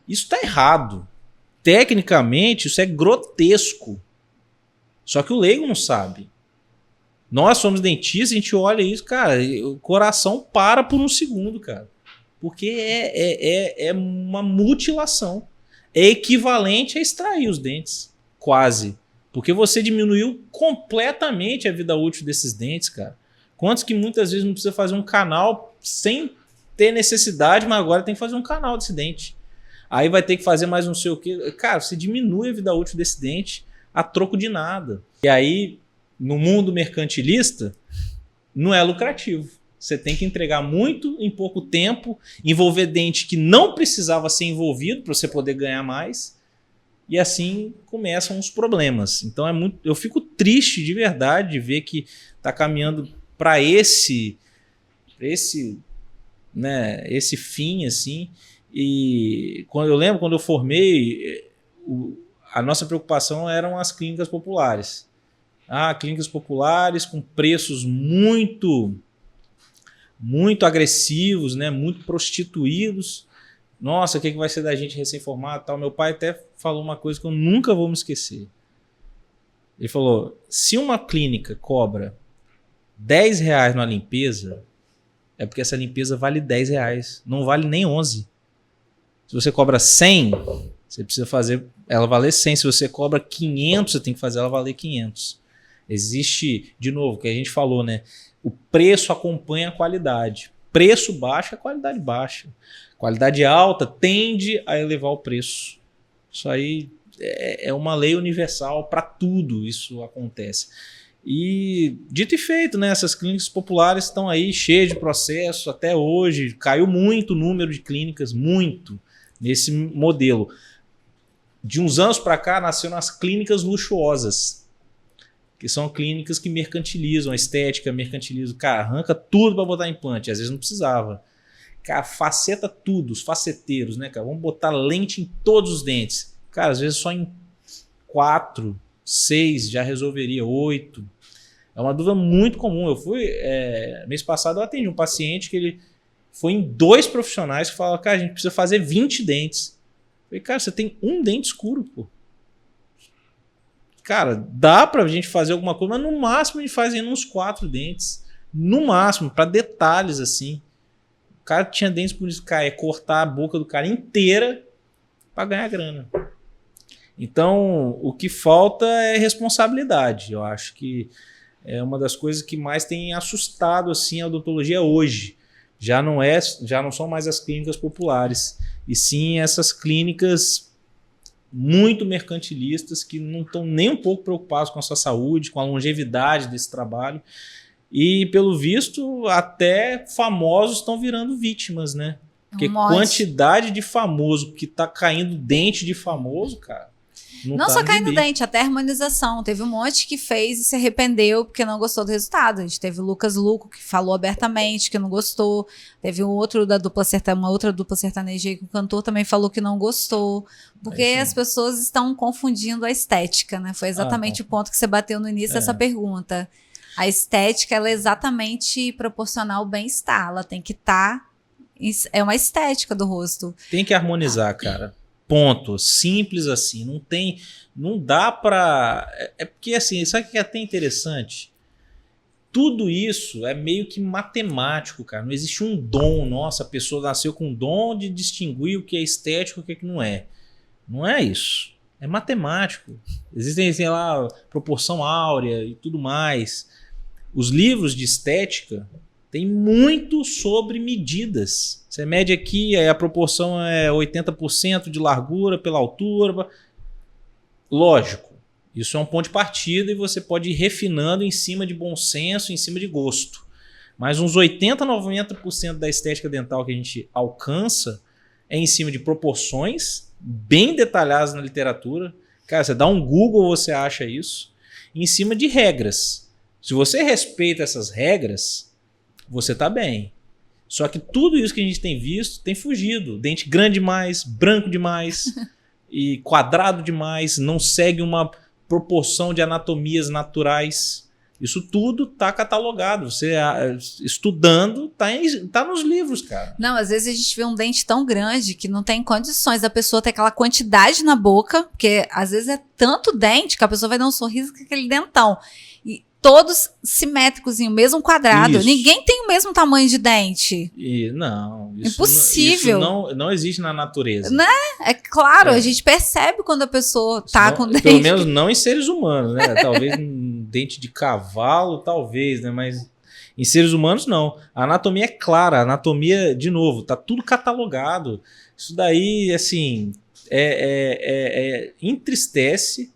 Isso tá errado. Tecnicamente, isso é grotesco. Só que o leigo não sabe. Nós somos dentistas, a gente olha isso, cara, o coração para por um segundo, cara. Porque é uma mutilação. É equivalente a extrair os dentes. Quase. Porque você diminuiu completamente a vida útil desses dentes, cara. Quantos que muitas vezes não precisa fazer um canal sem ter necessidade, mas agora tem que fazer um canal desse dente. Aí vai ter que fazer mais não sei o quê. Cara, você diminui a vida útil desse dente a troco de nada. E aí, no mundo mercantilista, não é lucrativo. Você tem que entregar muito em pouco tempo, envolver dente que não precisava ser envolvido para você poder ganhar mais. E assim começam os problemas. Então eu fico triste de verdade de ver que está caminhando para esse fim assim. E eu lembro quando eu formei, a nossa preocupação eram as clínicas populares. Clínicas populares com preços muito agressivos, né? Muito prostituídos. Nossa, o que vai ser da gente recém-formado? Tal. Meu pai até falou uma coisa que eu nunca vou me esquecer. Ele falou, se uma clínica cobra R$10 numa limpeza, é porque essa limpeza vale R$10, não vale nem 11. Se você cobra 100, você precisa fazer ela valer 100. Se você cobra 500, você tem que fazer ela valer 500. Existe, de novo, que a gente falou, né? O preço acompanha a qualidade. Preço baixo é qualidade baixa. Qualidade alta tende a elevar o preço. Isso aí é uma lei universal, para tudo isso acontece. E dito e feito, né? Essas clínicas populares estão aí cheias de processo até hoje. Caiu muito o número de clínicas, muito, nesse modelo. De uns anos para cá, nasceram as clínicas luxuosas, que são clínicas que mercantilizam a estética, mercantilizam, cara, arranca tudo para botar implante, às vezes não precisava. Cara, faceta tudo, os faceteiros, né, cara? Vamos botar lente em todos os dentes. Cara, às vezes só em 4, 6 já resolveria, 8. É uma dúvida muito comum. Eu fui, mês passado eu atendi um paciente que ele foi em 2 profissionais que falaram, cara, a gente precisa fazer 20 dentes. Eu falei, cara, você tem um dente escuro, pô. Cara, dá pra gente fazer alguma coisa, mas no máximo a gente faz ainda uns 4 dentes. No máximo, para detalhes assim. O cara tinha dentes por isso, cara, é cortar a boca do cara inteira para ganhar grana. Então, o que falta é responsabilidade. Eu acho que é uma das coisas que mais tem assustado assim a odontologia hoje. Já não são mais as clínicas populares, e sim essas clínicas muito mercantilistas que não estão nem um pouco preocupados com a sua saúde, com a longevidade desse trabalho. E, pelo visto, até famosos estão virando vítimas, né? Porque quantidade de famoso que tá caindo dente de famoso, cara. Não só caindo dente, até harmonização. Teve um monte que fez e se arrependeu porque não gostou do resultado. A gente teve o Lucas Luco, que falou abertamente que não gostou. Teve um outro da dupla sertaneja, uma outra dupla sertaneja que o cantor também falou que não gostou. Porque as pessoas estão confundindo a estética, né? Foi exatamente o ponto que você bateu no início dessa pergunta. A estética, ela é exatamente proporcional ao bem-estar. Ela tem que estar... É uma estética do rosto. Tem que harmonizar, cara. Ponto. Simples assim. Não dá pra... É porque assim, sabe o que é até interessante? Tudo isso é meio que matemático, cara. Não existe um dom. Nossa, a pessoa nasceu com um dom de distinguir o que é estético e o que não é. Não é isso. É matemático. Existem, sei lá, proporção áurea e tudo mais. Os livros de estética, Tem muito sobre medidas. Você mede aqui, aí a proporção é 80% de largura pela altura. Lógico, isso é um ponto de partida e você pode ir refinando em cima de bom senso, em cima de gosto. Mas uns 80%, 90% da estética dental que a gente alcança é em cima de proporções bem detalhadas na literatura. Cara, você dá um Google, você acha isso. Em cima de regras. Se você respeita essas regras, você tá bem. Só que tudo isso que a gente tem visto tem fugido. Dente grande demais, branco demais e quadrado demais, não segue uma proporção de anatomias naturais. Isso tudo tá catalogado. Você estudando, tá nos livros, cara. Não, às vezes a gente vê um dente tão grande que não tem condições da pessoa ter aquela quantidade na boca, porque às vezes é tanto dente que a pessoa vai dar um sorriso com aquele dentão. E todos simétricos em o mesmo quadrado. Isso. Ninguém tem o mesmo tamanho de dente. Não, Impossível. Isso não existe na natureza. Né? É claro, a gente percebe quando a pessoa tá com dente. Pelo menos não em seres humanos, né? Talvez um dente de cavalo, talvez, né? Mas em seres humanos, não. A anatomia é clara. A anatomia, de novo, tá tudo catalogado. Isso daí, assim, entristece.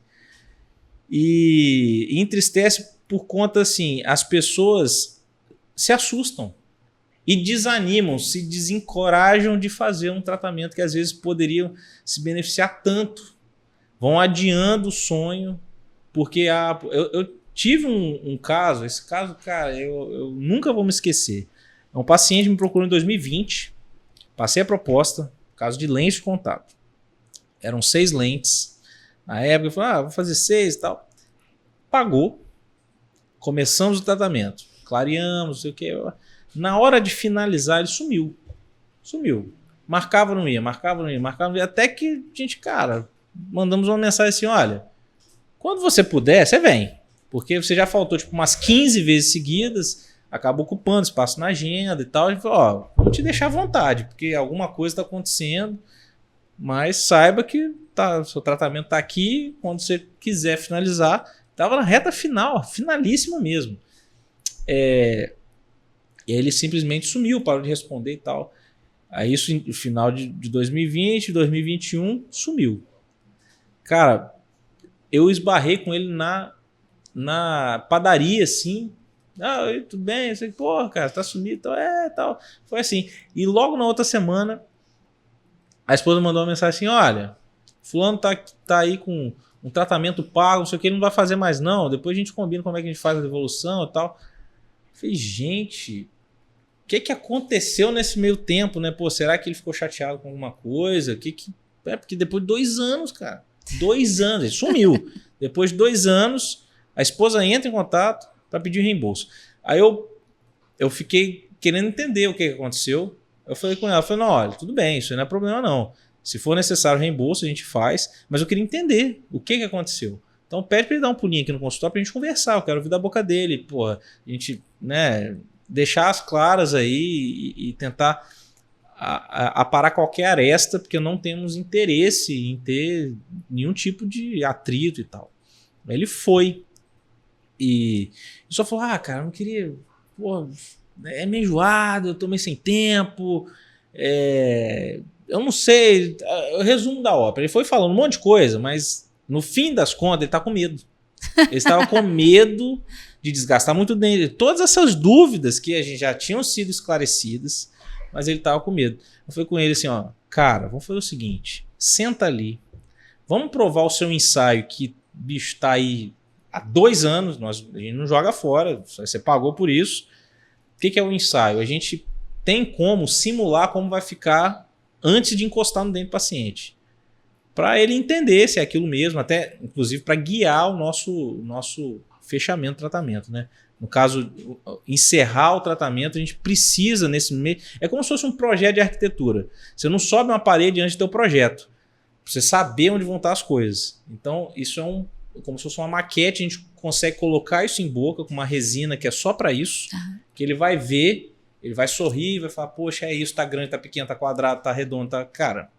E entristece por conta, assim, as pessoas se assustam e desanimam, se desencorajam de fazer um tratamento que às vezes poderiam se beneficiar tanto. Vão adiando o sonho, porque eu tive um caso, esse caso, cara, eu nunca vou me esquecer. Um paciente me procurou em 2020, passei a proposta, caso de lente de contato. Eram 6 lentes. Na época eu falei, vou fazer 6 e tal. Pagou. Começamos o tratamento. Clareamos, não sei o que. Na hora de finalizar, ele sumiu. Sumiu. Marcava, não ia. Até que a gente, cara, mandamos uma mensagem assim, olha, quando você puder, você vem. Porque você já faltou tipo umas 15 vezes seguidas, acaba ocupando espaço na agenda e tal. A gente falou, vamos te deixar à vontade, porque alguma coisa está acontecendo, mas saiba que seu tratamento está aqui, quando você quiser finalizar. Estava na reta final, finalíssima mesmo. E ele simplesmente sumiu, parou de responder e tal. Aí isso no final de 2020, 2021, sumiu. Cara, eu esbarrei com ele na padaria, assim. Oi, tudo bem? Eu sei, pô, cara, tá sumido, tal. Foi assim. E logo na outra semana, a esposa mandou uma mensagem assim, olha, fulano tá aí com um tratamento pago, não sei o que, ele não vai fazer mais não, depois a gente combina como é que a gente faz a devolução e tal. Eu falei, gente, o que aconteceu nesse meio tempo, né? Pô, será que ele ficou chateado com alguma coisa? Porque depois de 2 anos, cara, 2 anos, ele sumiu. Depois de 2 anos, a esposa entra em contato para pedir reembolso. Aí eu fiquei querendo entender o que aconteceu. Eu falei com ela, não, olha, tudo bem, isso não é problema não. Se for necessário reembolso, a gente faz, mas eu queria entender o que aconteceu. Então pede para ele dar um pulinho aqui no consultório para a gente conversar, eu quero ouvir da boca dele, porra, a gente, né, deixar as claras aí e tentar aparar qualquer aresta, porque não temos interesse em ter nenhum tipo de atrito e tal. Aí ele foi e só falou, cara, eu não queria, pô, é meio enjoado, eu tô meio sem tempo, eu não sei, o resumo da ópera. Ele foi falando um monte de coisa, mas no fim das contas ele tá com medo. Ele estava com medo de desgastar muito dele. Todas essas dúvidas que a gente já tinham sido esclarecidas, mas ele estava com medo. Eu falei com ele assim, cara, vamos fazer o seguinte, senta ali, vamos provar o seu ensaio que, bicho, tá aí há 2 anos, a gente não joga fora, você pagou por isso. O que é o ensaio? A gente tem como simular como vai ficar antes de encostar no dente do paciente. Para ele entender se é aquilo mesmo, até inclusive para guiar o nosso fechamento do tratamento, né? No caso, encerrar o tratamento, a gente precisa nesse meio. É como se fosse um projeto de arquitetura. Você não sobe uma parede antes do teu projeto. Pra você saber onde vão estar as coisas. Então, isso é como se fosse uma maquete, a gente consegue colocar isso em boca com uma resina que é só para isso, que ele vai ver. Ele vai sorrir, vai falar, poxa, é isso, tá grande, tá pequeno, tá quadrado, tá redondo, tá... Cara,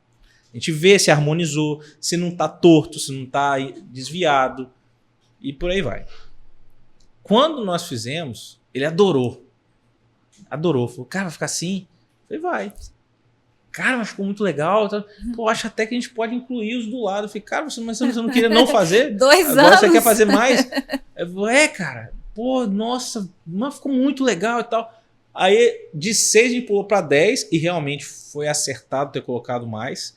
a gente vê se harmonizou, se não tá torto, se não tá desviado, e por aí vai. Quando nós fizemos, ele adorou. Adorou. Falou, cara, vai ficar assim? Eu falei, vai. Cara, mas ficou muito legal. Pô, acho até que a gente pode incluir os do lado. Eu falei, cara, mas você não queria não fazer? 2 Agora anos. você quer fazer mais? Cara. Pô, nossa, mas ficou muito legal e tal. Aí, de 6 a gente pulou para 10 e realmente foi acertado ter colocado mais.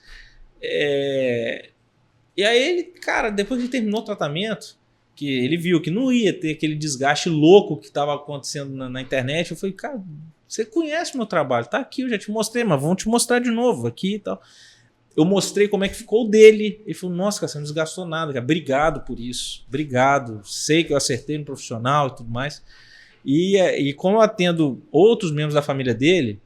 E aí ele, cara, depois que terminou o tratamento, que ele viu que não ia ter aquele desgaste louco que estava acontecendo na internet, eu falei, cara, você conhece meu trabalho, tá aqui, eu já te mostrei, mas vamos te mostrar de novo aqui e tal. Eu mostrei como é que ficou o dele. Ele falou, nossa, cara, você não desgastou nada, cara. Obrigado por isso. Obrigado. Sei que eu acertei no profissional e tudo mais. E como eu atendo outros membros da família dele,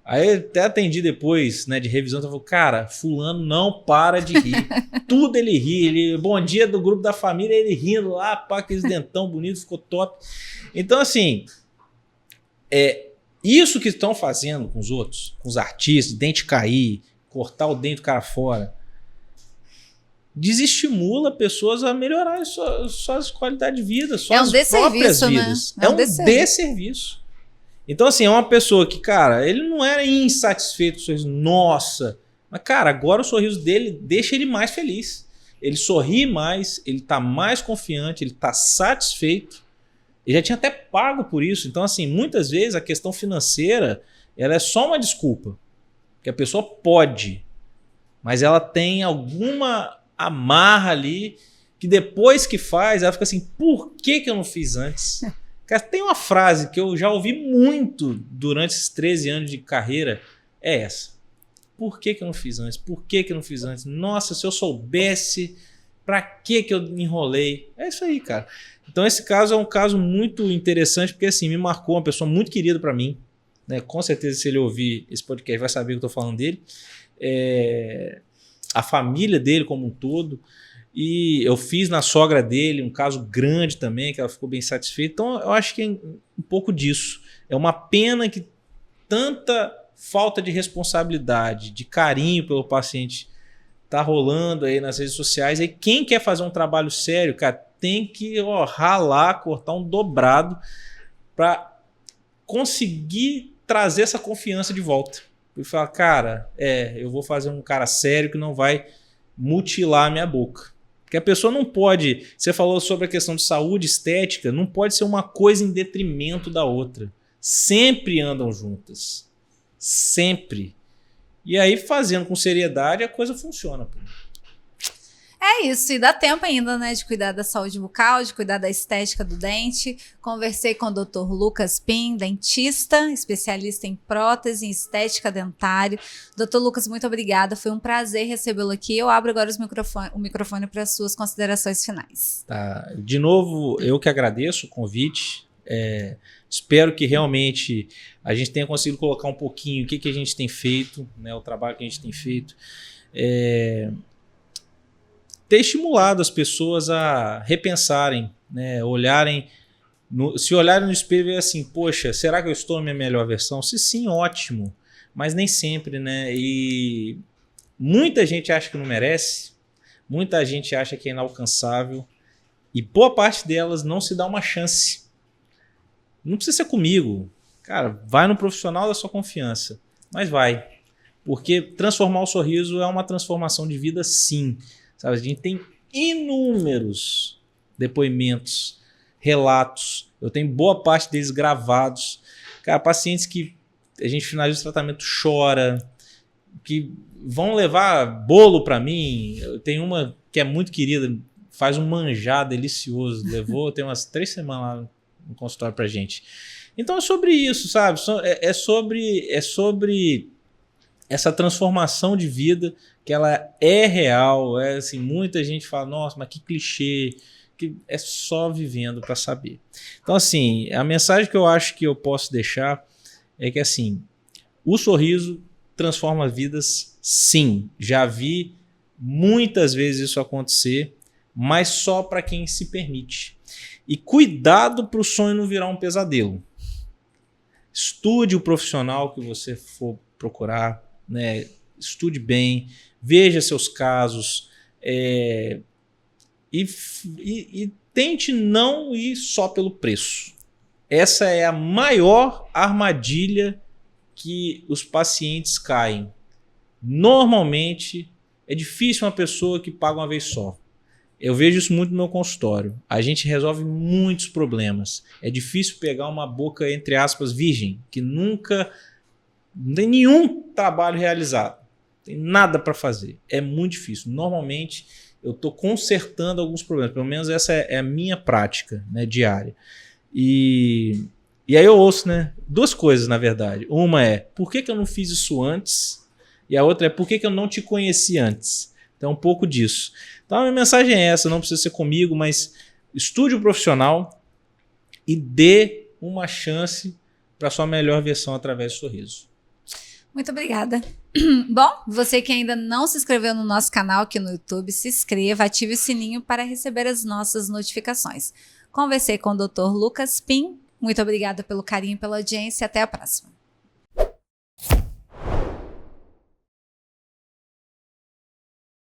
aí eu até atendi depois, né, de revisão, eu falei, cara, fulano não para de rir. Tudo ele ri. Bom dia do grupo da família, ele rindo lá, pá, aqueles dentão bonito, ficou top. Então, assim, isso que estão fazendo com os outros, com os artistas, dente cair, cortar o dente do cara fora, desestimula pessoas a melhorar suas qualidades de vida, suas próprias vidas. Né? É um desserviço. Então, assim, é uma pessoa que, cara, ele não era insatisfeito, nossa, mas, cara, agora o sorriso dele deixa ele mais feliz. Ele sorri mais, ele tá mais confiante, ele tá satisfeito. Ele já tinha até pago por isso. Então, assim, muitas vezes a questão financeira, ela é só uma desculpa. Que a pessoa pode, mas ela tem alguma amarra ali que depois que faz, ela fica assim, por que eu não fiz antes? Cara, tem uma frase que eu já ouvi muito durante esses 13 anos de carreira, é essa. Por que eu não fiz antes? Por que eu não fiz antes? Nossa, se eu soubesse, pra que eu enrolei? É isso aí, cara. Então esse caso é um caso muito interessante, porque assim, me marcou, uma pessoa muito querida para mim, né? Com certeza, se ele ouvir esse podcast, vai saber que eu estou falando dele. A família dele como um todo. E eu fiz na sogra dele um caso grande também, que ela ficou bem satisfeita. Então, eu acho que é um pouco disso. É uma pena que tanta falta de responsabilidade, de carinho pelo paciente tá rolando aí nas redes sociais. E quem quer fazer um trabalho sério, cara, tem que ralar, cortar um dobrado para conseguir trazer essa confiança de volta. E falar, cara, eu vou fazer um cara sério que não vai mutilar a minha boca. Porque a pessoa não pode, você falou sobre a questão de saúde estética, não pode ser uma coisa em detrimento da outra. Sempre andam juntas. Sempre. E aí, fazendo com seriedade, a coisa funciona. Pô. É isso, e dá tempo ainda, né, de cuidar da saúde bucal, de cuidar da estética do dente. Conversei com o Dr. Lucas Pim, dentista, especialista em prótese e estética dentária. Dr. Lucas, muito obrigada, foi um prazer recebê-lo aqui. Eu abro agora o microfone para as suas considerações finais. Tá. De novo, eu que agradeço o convite. Espero que realmente a gente tenha conseguido colocar um pouquinho o que a gente tem feito, né, o trabalho que a gente tem feito. Ter estimulado as pessoas a repensarem, né, se olharem no espelho e ver assim, poxa, será que eu estou na minha melhor versão? Se sim, ótimo, mas nem sempre, né? E muita gente acha que não merece, muita gente acha que é inalcançável e boa parte delas não se dá uma chance. Não precisa ser comigo, cara, vai no profissional da sua confiança, mas vai, porque transformar o sorriso é uma transformação de vida, sim. Sabe, a gente tem inúmeros depoimentos, relatos. Eu tenho boa parte deles gravados. Cara, pacientes que a gente finaliza o tratamento, chora, que vão levar bolo para mim. Eu tenho uma que é muito querida, faz um manjar delicioso. Levou, tem umas 3 semanas lá no consultório pra gente. Então é sobre isso, sabe? É sobre essa transformação de vida, que ela é real. Assim, muita gente fala, nossa, mas que clichê, que é só vivendo para saber. Então, assim, a mensagem que eu acho que eu posso deixar é que, assim, o sorriso transforma vidas, sim. Já vi muitas vezes isso acontecer, mas só para quem se permite. E cuidado para o sonho não virar um pesadelo. Estude o profissional que você for procurar, né? Estude bem, veja seus casos e tente não ir só pelo preço. Essa é a maior armadilha que os pacientes caem. Normalmente, é difícil uma pessoa que paga uma vez só. Eu vejo isso muito no meu consultório. A gente resolve muitos problemas. É difícil pegar uma boca, entre aspas, virgem, que nunca não tem nenhum trabalho realizado. Não tem nada para fazer. É muito difícil. Normalmente, eu estou consertando alguns problemas. Pelo menos essa é a minha prática, né, diária. E aí eu ouço, né, duas coisas, na verdade. Uma é, por que eu não fiz isso antes? E a outra é, por que eu não te conheci antes? Então, um pouco disso. Então, a minha mensagem é essa, não precisa ser comigo, mas estude o profissional e dê uma chance para a sua melhor versão através do sorriso. Muito obrigada. Bom, você que ainda não se inscreveu no nosso canal aqui no YouTube, se inscreva, ative o sininho para receber as nossas notificações. Conversei com o Dr. Lucas Pim. Muito obrigada pelo carinho e pela audiência. Até a próxima.